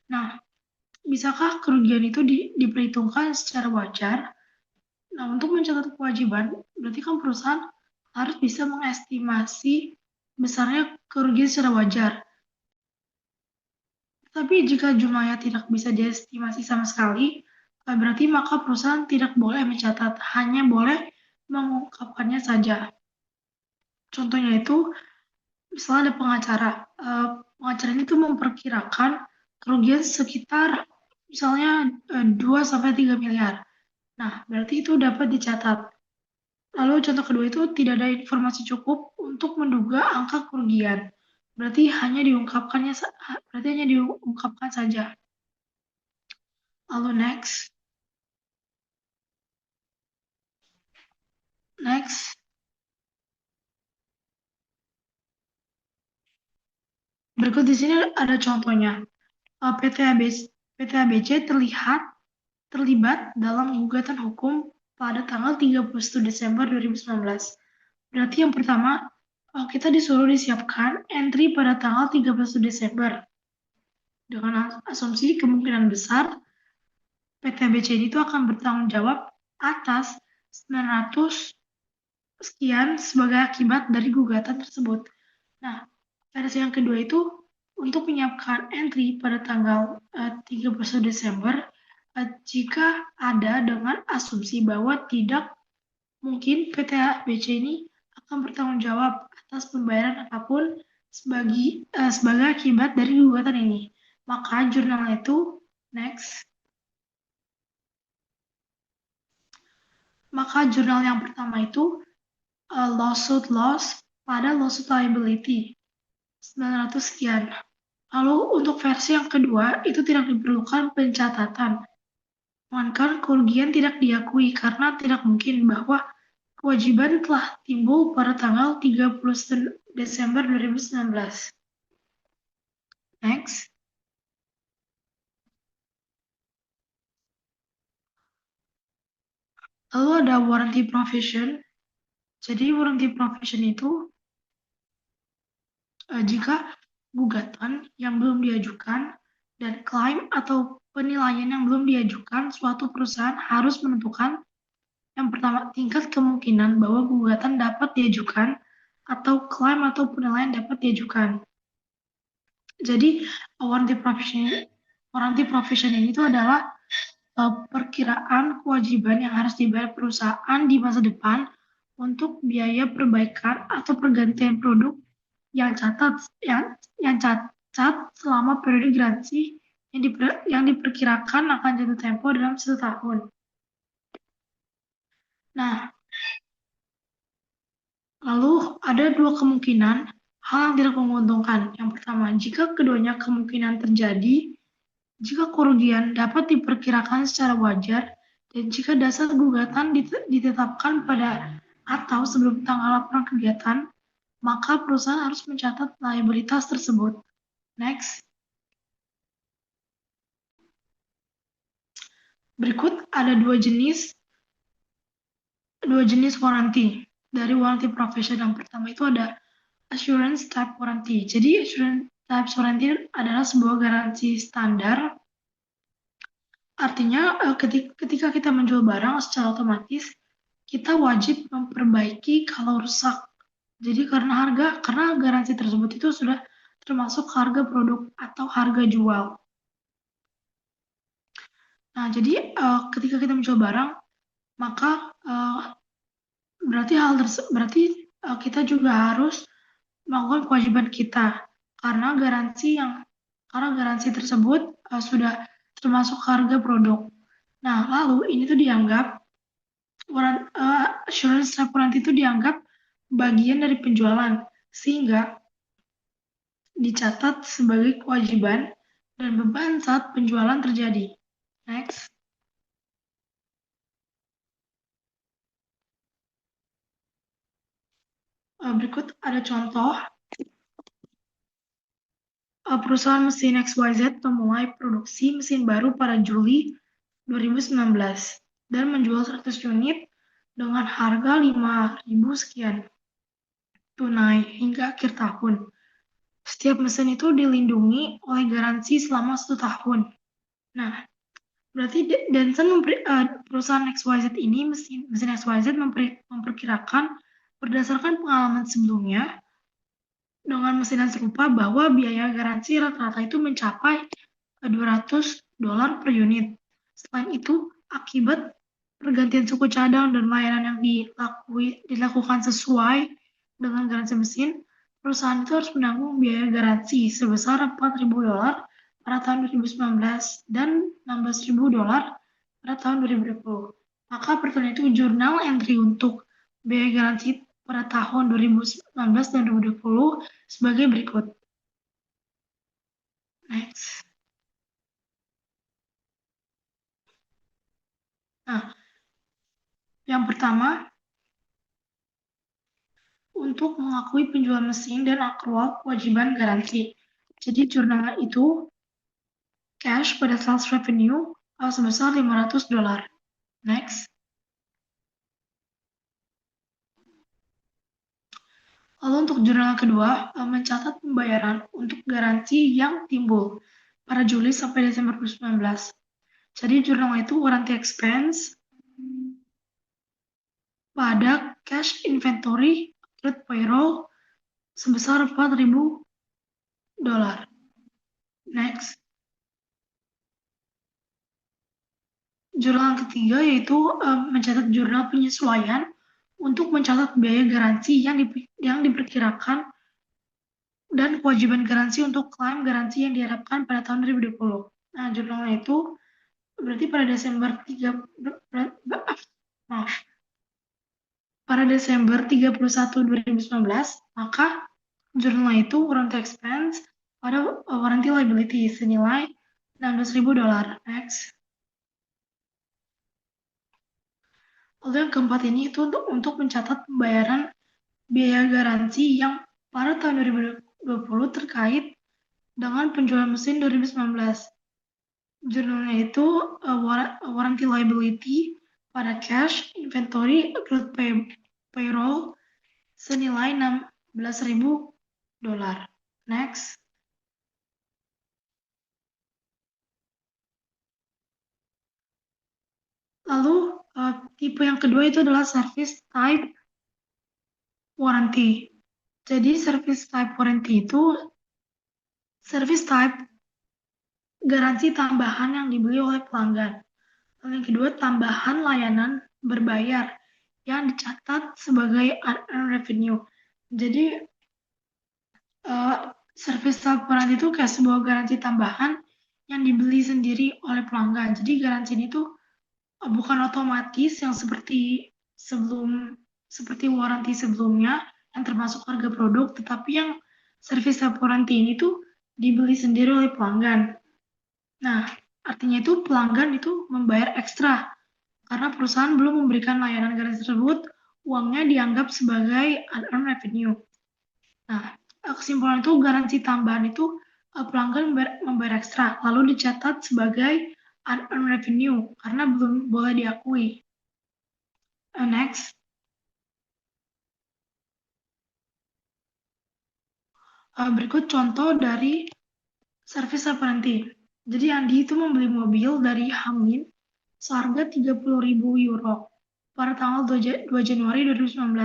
Nah, bisakah kerugian itu diperhitungkan secara wajar? Nah, untuk mencatat kewajiban, berarti kan perusahaan harus bisa mengestimasi besarnya kerugian secara wajar. Tapi jika jumlahnya tidak bisa diestimasi sama sekali, berarti maka perusahaan tidak boleh mencatat, hanya boleh mengungkapkannya saja. Contohnya itu, misalnya ada pengacara. Pengacara itu memperkirakan kerugian sekitar misalnya 2-3 miliar. Nah, berarti itu dapat dicatat. Lalu contoh kedua itu tidak ada informasi cukup untuk menduga angka kerugian. Berarti hanya diungkapkan saja. Lalu next. Berikut di sini ada contohnya. PT ABC terlibat dalam gugatan hukum pada tanggal 31 Desember 2019. Berarti yang pertama, kita disuruh disiapkan entry pada tanggal 31 Desember. Dengan asumsi kemungkinan besar PT ABC itu akan bertanggung jawab atas 900 sekian sebagai akibat dari gugatan tersebut. Nah, versi yang kedua itu untuk menyiapkan entry pada tanggal 31 Desember jika ada dengan asumsi bahwa tidak mungkin PT ABC ini akan bertanggung jawab atas pembayaran apapun sebagai akibat dari gugatan ini. Maka jurnal itu Next. Maka jurnal yang pertama itu lawsuit loss pada lawsuit liability 900 sekian. Lalu untuk versi yang kedua itu tidak diperlukan pencatatan. Melainkan kerugian tidak diakui karena tidak mungkin bahwa kewajiban telah timbul pada tanggal 30 Desember 2019. Next. Lalu ada warranty provision. Jadi warranty provision itu jika gugatan yang belum diajukan dan klaim atau penilaian yang belum diajukan, suatu perusahaan harus menentukan yang pertama tingkat kemungkinan bahwa gugatan dapat diajukan atau klaim atau penilaian dapat diajukan. Jadi warranty provision ini itu adalah perkiraan kewajiban yang harus dibayar perusahaan di masa depan untuk biaya perbaikan atau pergantian produk yang cacat selama periode garansi yang diperkirakan akan jatuh tempo dalam 1 tahun. Nah, lalu ada dua kemungkinan hal yang tidak menguntungkan. Yang pertama, jika keduanya kemungkinan terjadi, jika kerugian dapat diperkirakan secara wajar, dan jika dasar gugatan ditetapkan pada atau sebelum tanggal laporan kegiatan, maka perusahaan harus mencatat liabilitas tersebut. Next. Berikut ada dua jenis warranty. Dari warranty provision yang pertama itu ada assurance type warranty. Jadi assurance type warranty adalah sebuah garansi standar. Artinya ketika kita menjual barang secara otomatis kita wajib memperbaiki kalau rusak. Jadi karena garansi tersebut itu sudah termasuk harga produk atau harga jual. Nah, jadi ketika kita menjual barang, maka berarti kita juga harus melakukan kewajiban kita karena garansi tersebut sudah termasuk harga produk. Nah, lalu ini tuh dianggap assurance warranty itu dianggap bagian dari penjualan sehingga dicatat sebagai kewajiban dan beban saat penjualan terjadi. Next. Berikut ada contoh. Perusahaan mesin XYZ memulai produksi mesin baru pada Juli 2019 dan menjual 100 unit dengan harga 5.000 sekian tunai hingga akhir tahun. Setiap mesin itu dilindungi oleh garansi selama 1 tahun. Nah, berarti perusahaan XYZ ini, mesin XYZ memperkirakan berdasarkan pengalaman sebelumnya dengan mesin yang serupa bahwa biaya garansi rata-rata itu mencapai $200 per unit. Selain itu, akibat pergantian suku cadang dan layanan yang dilakukan sesuai dengan garansi mesin, perusahaan itu harus menanggung biaya garansi sebesar $4.000 pada tahun 2019 dan $16.000 pada tahun 2020. Maka pertanyaan itu jurnal entry untuk biaya garansi pada tahun 2019 dan 2020 sebagai berikut. Next. Nah, yang pertama, untuk mengakui penjualan mesin dan akrual kewajiban garansi. Jadi jurnal itu cash pada sales revenue sebesar $500. Next. Lalu untuk jurnal kedua, mencatat pembayaran untuk garansi yang timbul pada Juli sampai Desember 2019. Jadi jurnal itu warranty expense pada cash inventory accrued payroll sebesar $4.000. Next. Jurnal ketiga yaitu mencatat jurnal penyesuaian untuk mencatat biaya garansi yang diperkirakan dan kewajiban garansi untuk klaim garansi yang diharapkan pada tahun 2020. Nah, jurnalnya itu berarti pada Desember 3 maaf, pada Desember 31 2019, maka jurnal itu warranty expense pada warranty liability senilai $16.000. Next. Lalu yang keempat ini itu untuk mencatat pembayaran biaya garansi yang pada tahun 2020 terkait dengan penjualan mesin 2019. Jurnalnya itu warranty liability pada cash, inventory, accrued payroll senilai $16.000. Next. Lalu tipe yang kedua itu adalah service type warranty. Jadi service type warranty itu service type garansi tambahan yang dibeli oleh pelanggan. Lalu yang kedua, tambahan layanan berbayar yang dicatat sebagai unearned revenue. Jadi service type warranty itu kayak sebuah garansi tambahan yang dibeli sendiri oleh pelanggan. Jadi garansi ini tuh bukan otomatis yang seperti warranty sebelumnya yang termasuk harga produk, tetapi yang service type warranty ini tuh dibeli sendiri oleh pelanggan. Nah, artinya itu pelanggan itu membayar ekstra karena perusahaan belum memberikan layanan garansi tersebut, uangnya dianggap sebagai unearned revenue. Nah, kesimpulan itu garansi tambahan itu pelanggan membayar ekstra, lalu dicatat sebagai unearned revenue karena belum boleh diakui. Next. Berikut contoh dari service warranty. Jadi Andi itu membeli mobil dari Hamlin seharga 30.000 euro pada tanggal 2 Januari 2019.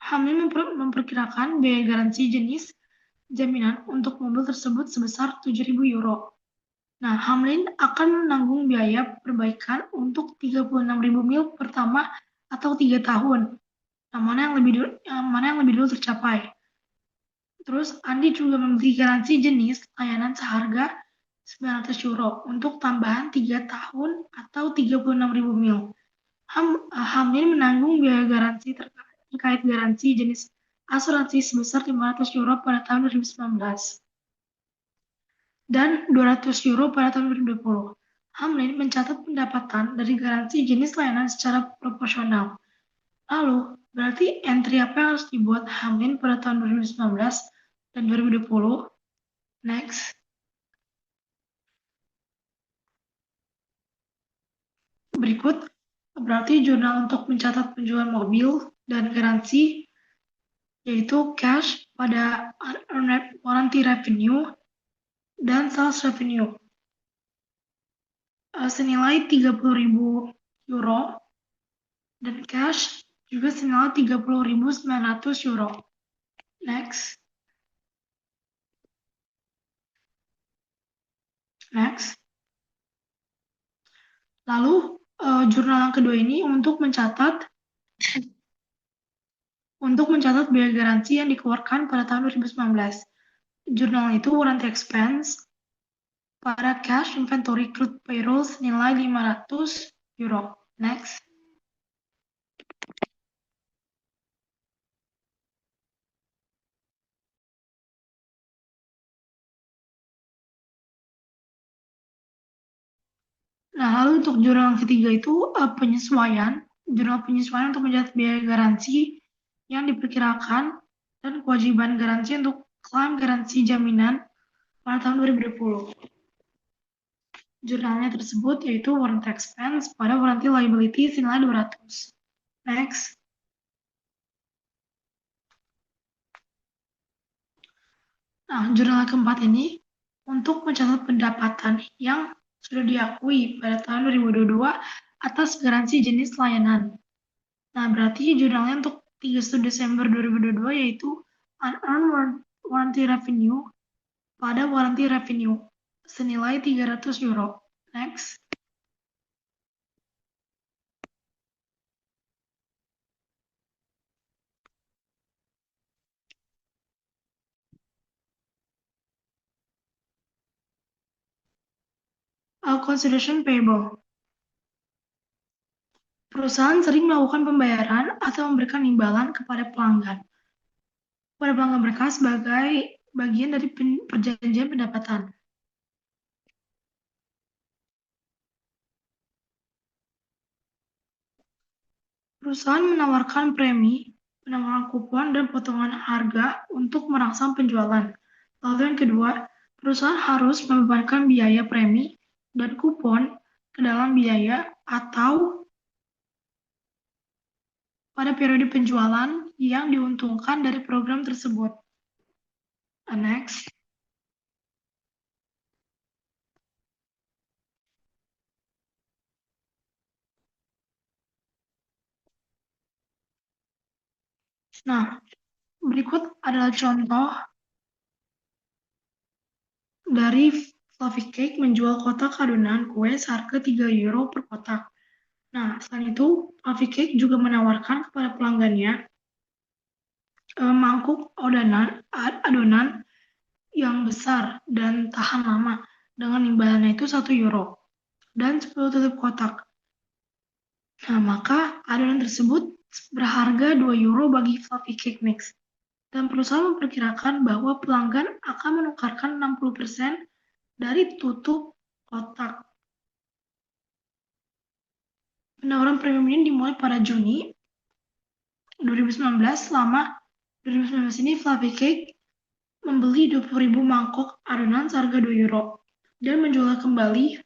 Hamlin memperkirakan biaya garansi jenis jaminan untuk mobil tersebut sebesar 7.000 euro. Nah, Hamlin akan menanggung biaya perbaikan untuk 36.000 mil pertama atau 3 tahun. Nah, mana yang lebih dulu tercapai? Terus Andi juga membeli garansi jenis layanan seharga 900 euro untuk tambahan 3 tahun atau 36.000 mil. Hamlin menanggung biaya garansi terkait garansi jenis asuransi sebesar 500 euro pada tahun 2019 dan 200 euro pada tahun 2020. Hamlin mencatat pendapatan dari garansi jenis layanan secara proporsional. Lalu, berarti entry apa yang harus dibuat Hamlin pada tahun 2019 dan 2020? Next. Berikut berarti jurnal untuk mencatat penjualan mobil dan garansi yaitu cash pada warranty revenue dan sales revenue senilai 30.000 euro dan cash juga senilai 30.900 euro. Next. Next. Lalu jurnal yang kedua ini untuk mencatat biaya garansi yang dikeluarkan pada tahun 2019. Jurnal itu warranty expense pada cash inventory accrued payroll senilai 500 euro. Next. Nah, lalu untuk jurnal yang ketiga itu jurnal penyesuaian untuk mencatat biaya garansi yang diperkirakan dan kewajiban garansi untuk klaim garansi jaminan pada tahun 2020. Jurnalnya tersebut yaitu warranty expense pada warranty liability senilai 200. Next. Nah, jurnal keempat ini untuk mencatat pendapatan yang sudah diakui pada tahun 2022 atas garansi jenis layanan. Nah, berarti jurnalnya untuk 31 Desember 2022 yaitu unearned warranty revenue pada warranty revenue senilai 300 euro. Next. Consideration payable. Perusahaan sering melakukan pembayaran atau memberikan imbalan kepada pelanggan mereka sebagai bagian dari perjanjian pendapatan. Perusahaan menawarkan premi, menawarkan kupon, dan potongan harga untuk merangsang penjualan. Lalu yang kedua, perusahaan harus membebankan biaya premi dan kupon ke dalam biaya atau pada periode penjualan yang diuntungkan dari program tersebut. Next. Nah, berikut adalah contoh dari Fluffy Cake menjual kotak adonan kue seharga 3 euro per kotak. Nah, selain itu, Fluffy Cake juga menawarkan kepada pelanggannya mangkuk adonan yang besar dan tahan lama dengan imbalannya itu 1 euro dan 10 tutup kotak. Nah, maka adonan tersebut berharga 2 euro bagi Fluffy Cake Mix. Dan perusahaan memperkirakan bahwa pelanggan akan menukarkan 60% dari tutup kotak. Penawaran premium ini dimulai pada Juni 2019. Selama 2019 ini Fluffy Cake membeli 20.000 mangkok adonan seharga 2 euro dan menjual kembali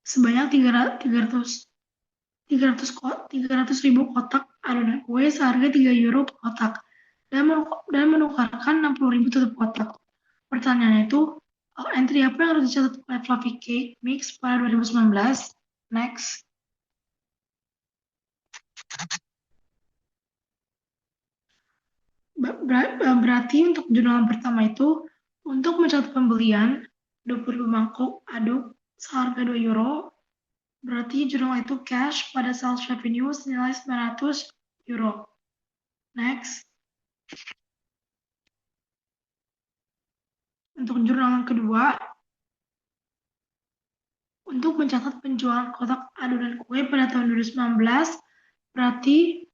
sebanyak 300.000 kotak adonan kue seharga 3 euro per kotak dan menukarkan 60.000 tutup kotak. Pertanyaannya itu, entry apa yang harus dicatat oleh Fluffy Cake Mix pada 2019? Next. Berarti untuk jurnal pertama itu, untuk mencatat pembelian 20 mangkok aduk seharga 2 euro, berarti jurnal itu cash pada sales revenue senilai 900 euro. Next. Untuk jurnal yang kedua, untuk mencatat penjualan kotak adonan kue pada tahun 2019, berarti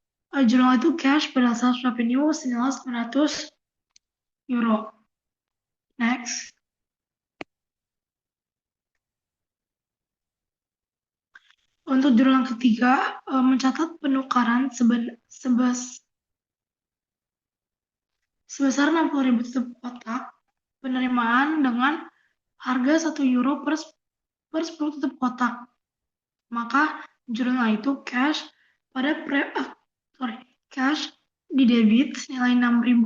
jurnal itu cash pada sales revenue senilai 900 euro. Next. Untuk jurnal yang ketiga, mencatat penukaran sebesar 60.000 tutup kotak penerimaan dengan harga 1 euro per 10 tutup kotak. Maka jurnal itu cash cash di debit senilai 6.000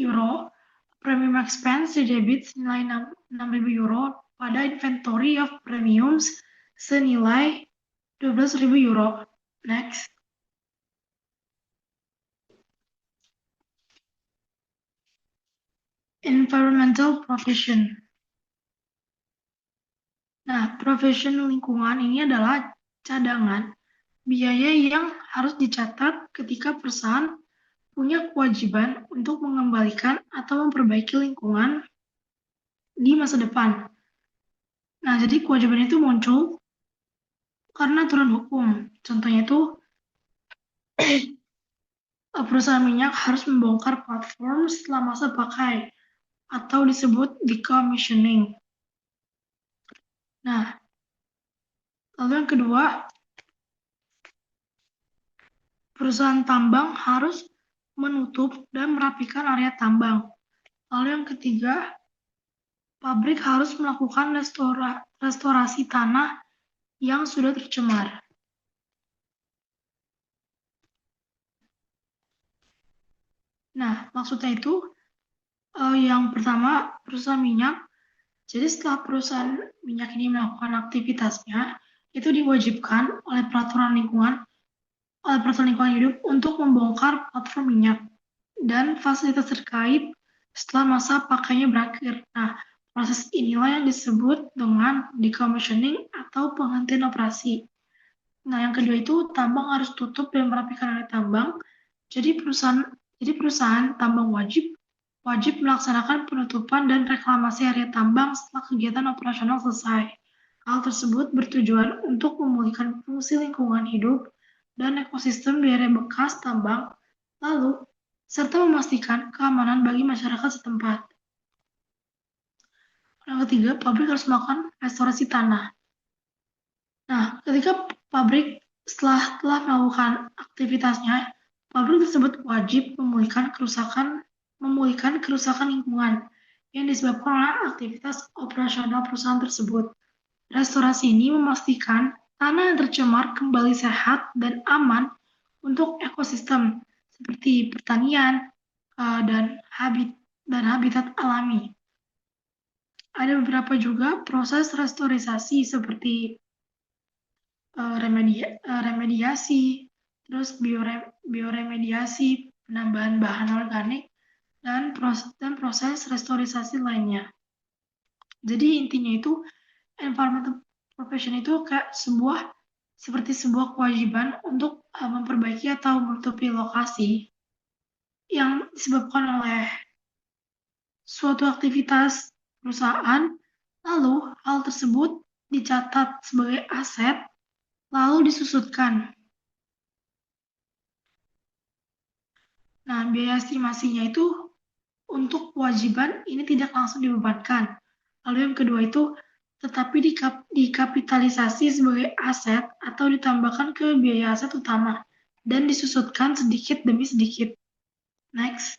euro, premium expense di debit senilai 6.000 euro pada inventory of premiums senilai 12.000 euro. Next. Environmental provision. Nah, provision lingkungan ini adalah cadangan biaya yang harus dicatat ketika perusahaan punya kewajiban untuk mengembalikan atau memperbaiki lingkungan di masa depan. Nah, jadi kewajiban itu muncul karena aturan hukum. Contohnya itu, perusahaan minyak harus membongkar platform setelah masa pakai atau disebut decommissioning. Nah, lalu yang kedua, perusahaan tambang harus menutup dan merapikan area tambang. Lalu yang ketiga, pabrik harus melakukan restorasi tanah yang sudah tercemar. Nah, maksudnya itu, yang pertama, perusahaan minyak. Jadi setelah perusahaan minyak ini melakukan aktivitasnya, itu diwajibkan oleh peraturan lingkungan hidup untuk membongkar platform minyak dan fasilitas terkait setelah masa pakainya berakhir. Nah, proses inilah yang disebut dengan decommissioning atau penghentian operasi. Nah, yang kedua itu tambang harus tutup dan merapikan area tambang. Jadi perusahaan tambang wajib melaksanakan penutupan dan reklamasi area tambang setelah kegiatan operasional selesai. Hal tersebut bertujuan untuk memulihkan fungsi lingkungan hidup dan ekosistem di area bekas tambang, lalu serta memastikan keamanan bagi masyarakat setempat. Yang ketiga, pabrik harus melakukan restorasi tanah. Nah, ketika pabrik telah melakukan aktivitasnya, pabrik tersebut wajib memulihkan kerusakan lingkungan yang disebabkan oleh aktivitas operasional perusahaan tersebut. Restorasi ini memastikan tanah yang tercemar kembali sehat dan aman untuk ekosistem seperti pertanian dan habitat alami. Ada beberapa juga proses restorisasi seperti remediasi, terus bioremediasi, penambahan bahan organik, dan proses restorisasi lainnya. Jadi intinya itu environmental profession itu kayak seperti sebuah kewajiban untuk memperbaiki atau menutupi lokasi yang disebabkan oleh suatu aktivitas perusahaan, lalu hal tersebut dicatat sebagai aset, lalu disusutkan. Nah, biaya estimasinya itu untuk kewajiban ini tidak langsung dibebankan. Lalu yang kedua itu tetapi dikapitalisasi sebagai aset atau ditambahkan ke biaya aset utama dan disusutkan sedikit demi sedikit. Next.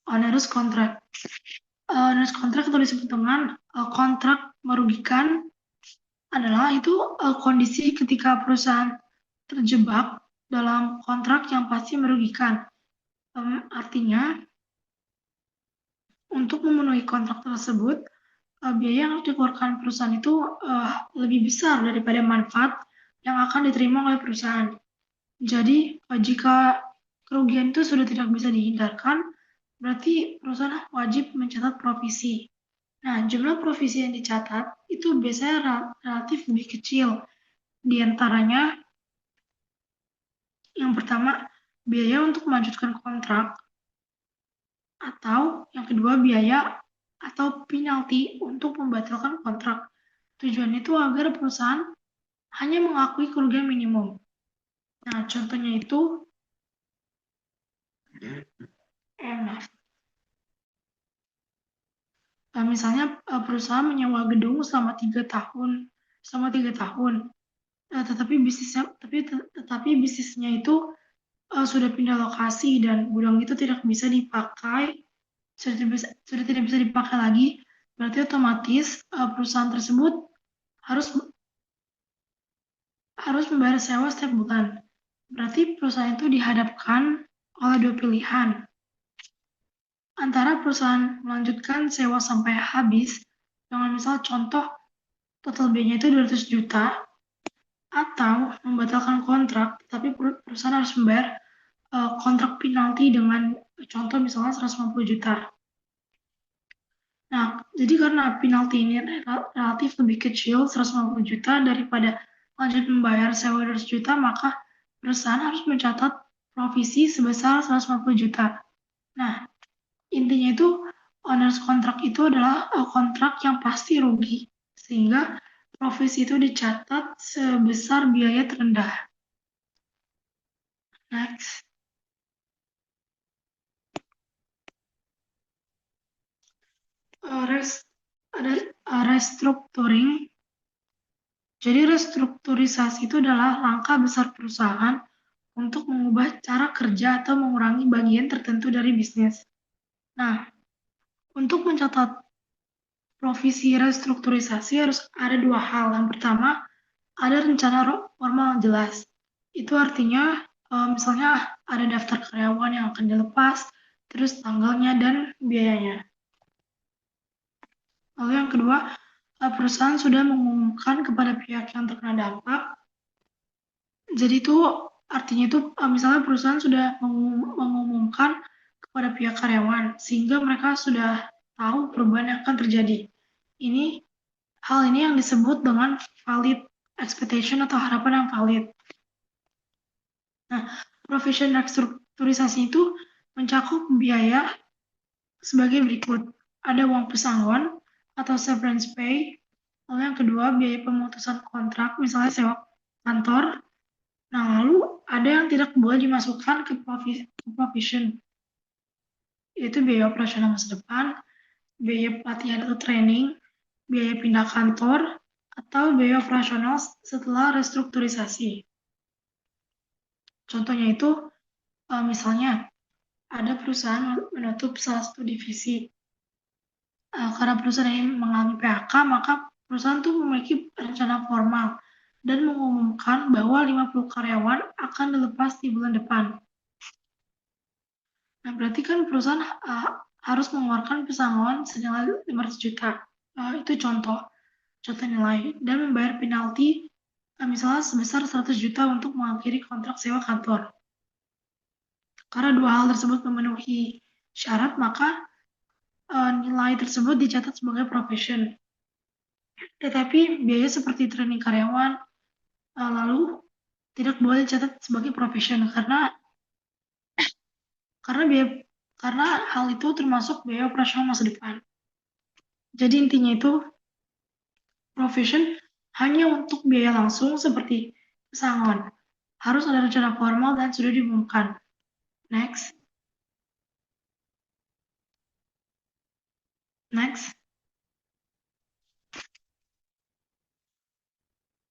Onerous contract. Onerous contract atau disebut dengan kontrak merugikan adalah itu kondisi ketika perusahaan terjebak dalam kontrak yang pasti merugikan. Artinya, untuk memenuhi kontrak tersebut, biaya yang harus dikeluarkan perusahaan itu lebih besar daripada manfaat yang akan diterima oleh perusahaan. Jadi, jika kerugian itu sudah tidak bisa dihindarkan, berarti perusahaan wajib mencatat provisi. Nah, jumlah provisi yang dicatat itu biasanya relatif lebih kecil. Di antaranya, yang pertama, biaya untuk melanjutkan kontrak, atau yang kedua, biaya atau penalti untuk membatalkan kontrak. Tujuannya itu agar perusahaan hanya mengakui kerugian minimum. Nah, contohnya itu, misalnya perusahaan menyewa gedung selama 3 tahun, tetapi bisnisnya itu sudah pindah lokasi dan gudang itu tidak bisa dipakai, sudah tidak bisa dipakai lagi, berarti otomatis perusahaan tersebut harus membayar sewa setiap bulan. Berarti perusahaan itu dihadapkan oleh dua pilihan. Antara perusahaan melanjutkan sewa sampai habis, dengan misal contoh total biayanya itu 200 juta, atau membatalkan kontrak, tapi perusahaan harus membayar kontrak penalti dengan contoh misalnya 150 juta. Nah, jadi karena penalti ini relatif lebih kecil, 150 juta, daripada lanjut membayar sewa 200 juta, maka perusahaan harus mencatat provisi sebesar 150 juta. Nah, intinya itu owners kontrak itu adalah kontrak yang pasti rugi, sehingga provisi itu dicatat sebesar biaya terendah. Next. Ada restructuring. Jadi restrukturisasi itu adalah langkah besar perusahaan untuk mengubah cara kerja atau mengurangi bagian tertentu dari bisnis. Nah, untuk mencatat provisi restrukturisasi harus ada dua hal. Yang pertama, ada rencana formal yang jelas. Itu artinya misalnya ada daftar karyawan yang akan dilepas, terus tanggalnya dan biayanya. Lalu yang kedua, perusahaan sudah mengumumkan kepada pihak yang terkena dampak. Jadi itu artinya itu misalnya perusahaan sudah mengumumkan kepada pihak karyawan sehingga mereka sudah tahu perubahan yang akan terjadi. Hal ini yang disebut dengan valid expectation atau harapan yang valid. Nah, provision restrukturisasi itu mencakup biaya sebagai berikut. Ada uang pesangon atau severance pay. Lalu yang kedua, biaya pemutusan kontrak, misalnya sewa kantor. Nah, lalu ada yang tidak boleh dimasukkan ke provision, yaitu biaya operasional masa depan, biaya pelatihan atau training, biaya pindah kantor, atau biaya operasional setelah restrukturisasi. Contohnya itu, misalnya ada perusahaan menutup salah satu divisi. Karena perusahaan ini mengalami PHK, maka perusahaan itu memiliki rencana formal dan mengumumkan bahwa 50 karyawan akan dilepas di bulan depan. Nah, berarti kan perusahaan harus mengeluarkan pesangon senilai 500 juta. Itu contoh nilai. Dan membayar penalti misalnya sebesar 100 juta untuk mengakhiri kontrak sewa kantor. Karena dua hal tersebut memenuhi syarat, maka nilai tersebut dicatat sebagai provision. Tetapi biaya seperti training karyawan lalu tidak boleh dicatat sebagai provision karena hal itu termasuk biaya operasional masa depan. Jadi intinya itu provision hanya untuk biaya langsung seperti pesangon. Harus ada rencana formal dan sudah diumumkan. Next.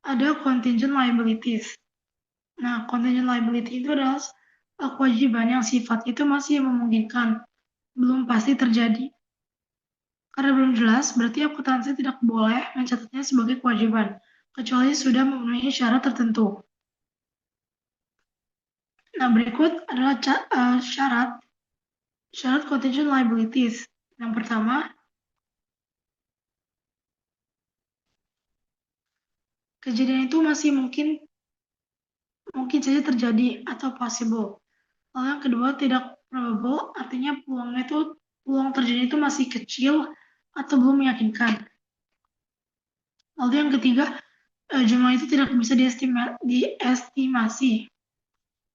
Ada contingent liabilities. Nah, contingent liability itu adalah kewajiban yang sifat itu masih memungkinkan, belum pasti terjadi. Karena belum jelas, berarti akuntansi tidak boleh mencatatnya sebagai kewajiban, kecuali sudah memenuhi syarat tertentu. Nah, berikut adalah syarat contingent liabilities. Yang pertama, kejadian itu masih mungkin saja terjadi atau possible. Lalu yang kedua, tidak probable, artinya peluang terjadi itu masih kecil atau belum meyakinkan. Lalu yang ketiga, jumlah itu tidak bisa diestimasi.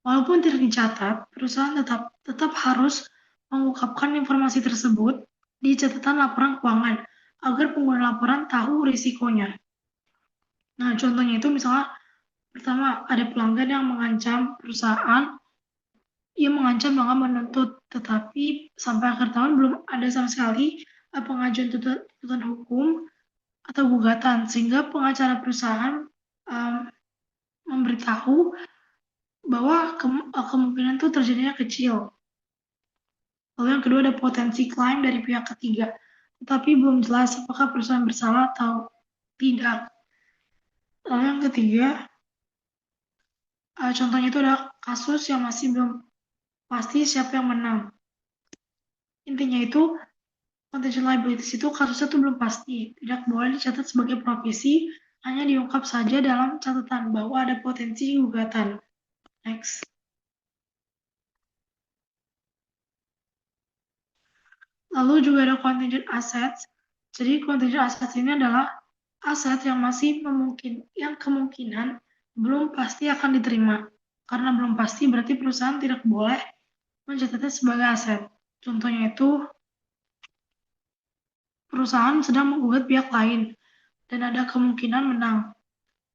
Walaupun tidak dicatat, perusahaan tetap harus mengungkapkan informasi tersebut di catatan laporan keuangan agar pengguna laporan tahu risikonya. Nah, contohnya itu misalnya pertama ada pelanggan yang mengancam perusahaan, ia mengancam dengan menuntut, tetapi sampai akhir tahun belum ada sama sekali pengajuan tuntutan hukum atau gugatan, sehingga pengacara perusahaan memberitahu bahwa kemungkinan itu terjadinya kecil. Lalu yang kedua ada potensi klaim dari pihak ketiga, tetapi belum jelas apakah perusahaan bersalah atau tidak. Lalu yang ketiga, contohnya itu ada kasus yang masih belum pasti siapa yang menang. Intinya itu, contingent liabilities itu kasusnya itu belum pasti, tidak boleh dicatat sebagai provisi, hanya diungkap saja dalam catatan bahwa ada potensi gugatan. Next. Lalu juga ada contingent assets. Jadi contingent assets ini adalah aset yang masih yang kemungkinan belum pasti akan diterima. Karena belum pasti berarti perusahaan tidak boleh mencatatnya sebagai aset. Contohnya itu perusahaan sedang menggugat pihak lain dan ada kemungkinan menang.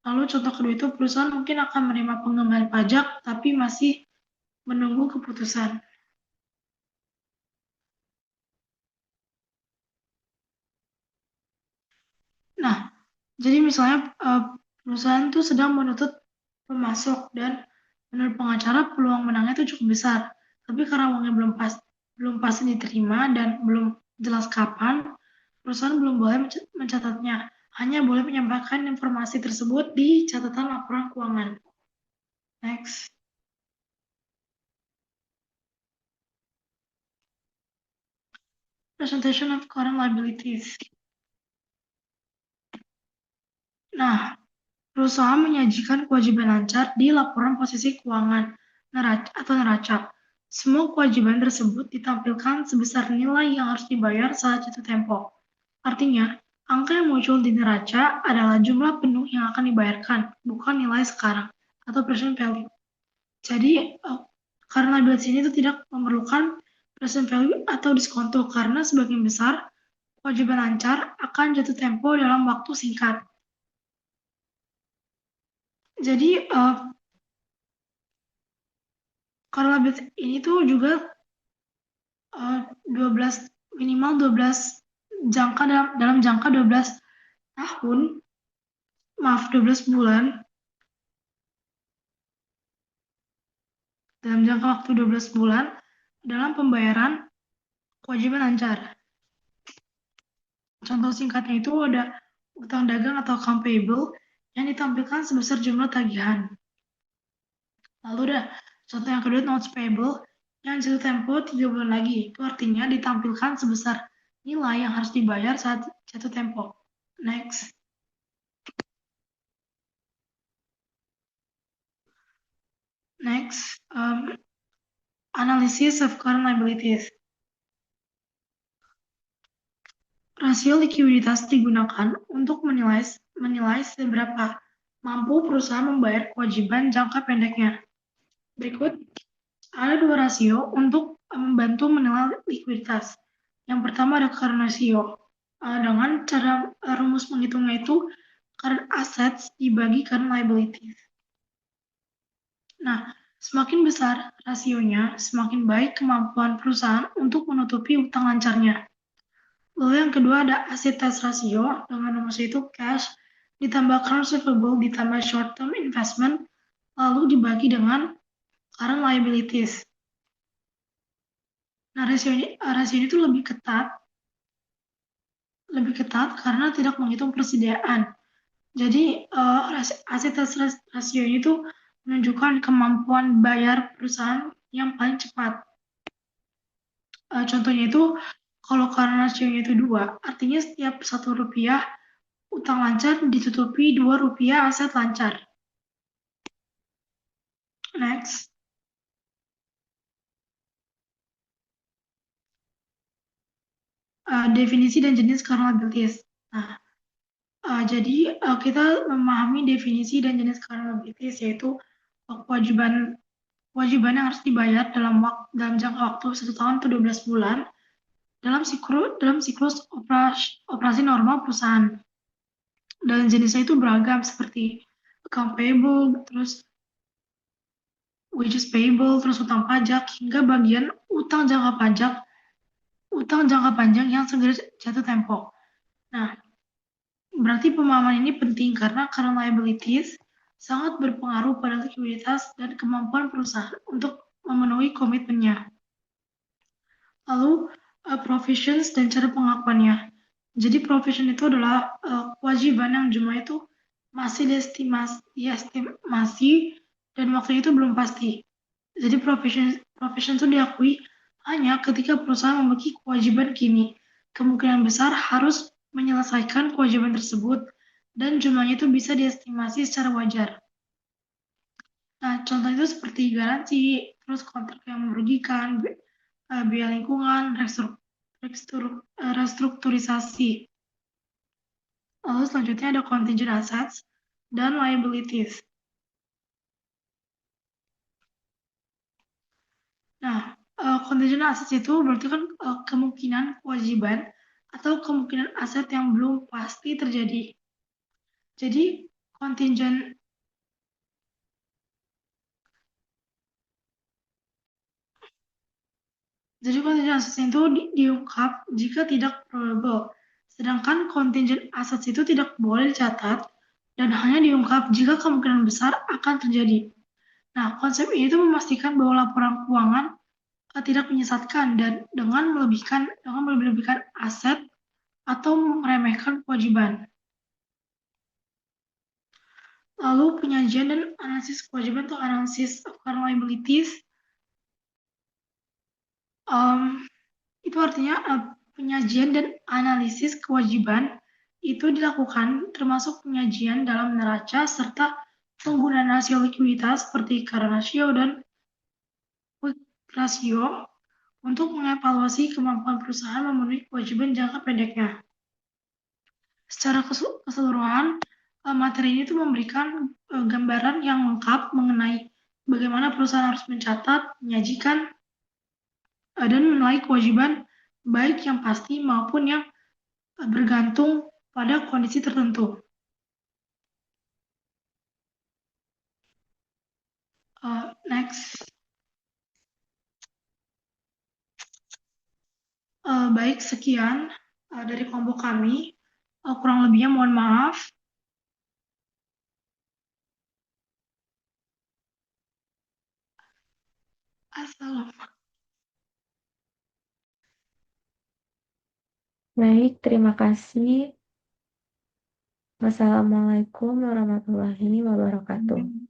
Lalu contoh kedua itu perusahaan mungkin akan menerima pengembalian pajak tapi masih menunggu keputusan. Nah, jadi misalnya perusahaan itu sedang menuntut pemasok dan menurut pengacara peluang menangnya itu cukup besar. Tapi karena uangnya belum pasti diterima dan belum jelas kapan, perusahaan belum boleh mencatatnya. Hanya boleh menyampaikan informasi tersebut di catatan laporan keuangan. Next. Presentation of current liabilities. Nah, perusahaan menyajikan kewajiban lancar di laporan posisi keuangan neraca. Semua kewajiban tersebut ditampilkan sebesar nilai yang harus dibayar saat jatuh tempo. Artinya, angka yang muncul di neraca adalah jumlah penuh yang akan dibayarkan, bukan nilai sekarang atau present value. Jadi, karena liability ini itu tidak memerlukan present value atau diskonto karena sebagian besar kewajiban lancar akan jatuh tempo dalam waktu singkat. Jadi kalau ini tuh juga 12 minimal 12 jangka dalam jangka 12 tahun, maaf 12 bulan, dalam jangka waktu 12 bulan dalam pembayaran kewajiban lancar. Contoh singkatnya itu ada utang dagang atau account payable yang ditampilkan sebesar jumlah tagihan. Lalu ada contoh yang kedua, notes payable yang jatuh tempo 3 bulan lagi. Itu artinya ditampilkan sebesar nilai yang harus dibayar saat jatuh tempo. Next. Next, analysis of current liabilities. Rasio likuiditas digunakan untuk menilai seberapa mampu perusahaan membayar kewajiban jangka pendeknya. Berikut ada dua rasio untuk membantu menilai likuiditas. Yang pertama ada current ratio. Dengan cara rumus menghitungnya itu current assets dibagi current liabilities. Nah, semakin besar rasionya, semakin baik kemampuan perusahaan untuk menutupi utang lancarnya. Lalu yang kedua ada asset test ratio, dengan rumus itu cash ditambah current receivable ditambah short term investment, lalu dibagi dengan current liabilities. Nah, rasio ini tuh lebih ketat karena tidak menghitung persediaan. Jadi asset test ratio ini tuh menunjukkan kemampuan bayar perusahaan yang paling cepat. Contohnya itu kalau current ratio-nya itu 2, artinya setiap 1 rupiah utang lancar ditutupi 2 rupiah aset lancar. Next. Definisi dan jenis current liabilities. Nah, jadi kita memahami definisi dan jenis current liabilities yaitu kewajiban yang harus dibayar dalam jangka waktu 1 tahun atau 12 bulan dalam siklus operasi normal perusahaan. Dan jenisnya itu beragam seperti account payable, terus wages payable, terus utang pajak, hingga bagian utang jangka panjang yang segera jatuh tempo. Nah, berarti pemahaman ini penting karena current liabilities sangat berpengaruh pada likuiditas dan kemampuan perusahaan untuk memenuhi komitmennya. Lalu, provisions dan cara pengakuannya. Jadi provision itu adalah kewajiban yang jumlah itu masih diestimasi dan waktunya itu belum pasti. Jadi provision itu diakui hanya ketika perusahaan memiliki kewajiban kini. Kemungkinan besar harus menyelesaikan kewajiban tersebut dan jumlahnya itu bisa diestimasi secara wajar. Nah, contoh itu seperti garansi, terus kontrak yang merugikan, biaya lingkungan, restrukturisasi. Lalu selanjutnya ada contingent assets dan liabilities. Nah, contingent assets itu berarti kan kemungkinan kewajiban atau kemungkinan aset yang belum pasti terjadi. Jadi contingent assets itu diungkap jika tidak probable. Sedangkan contingent assets itu tidak boleh dicatat dan hanya diungkap jika kemungkinan besar akan terjadi. Nah, konsep ini tuh memastikan bahwa laporan keuangan tidak menyesatkan dan dengan melebihkan aset atau meremehkan kewajiban. Lalu penyajian dan analisis kewajiban atau analisis of current liabilities itu artinya penyajian dan analisis kewajiban itu dilakukan termasuk penyajian dalam neraca serta penggunaan rasio likuiditas seperti current ratio dan quick ratio untuk mengevaluasi kemampuan perusahaan memenuhi kewajiban jangka pendeknya. Secara keseluruhan, materi ini tuh memberikan gambaran yang lengkap mengenai bagaimana perusahaan harus mencatat, menyajikan dan menilai kewajiban baik yang pasti maupun yang bergantung pada kondisi tertentu. Next. Baik, sekian dari kelompok kami. Kurang lebihnya mohon maaf. Assalamualaikum. Baik, terima kasih. Wassalamualaikum warahmatullahi wabarakatuh.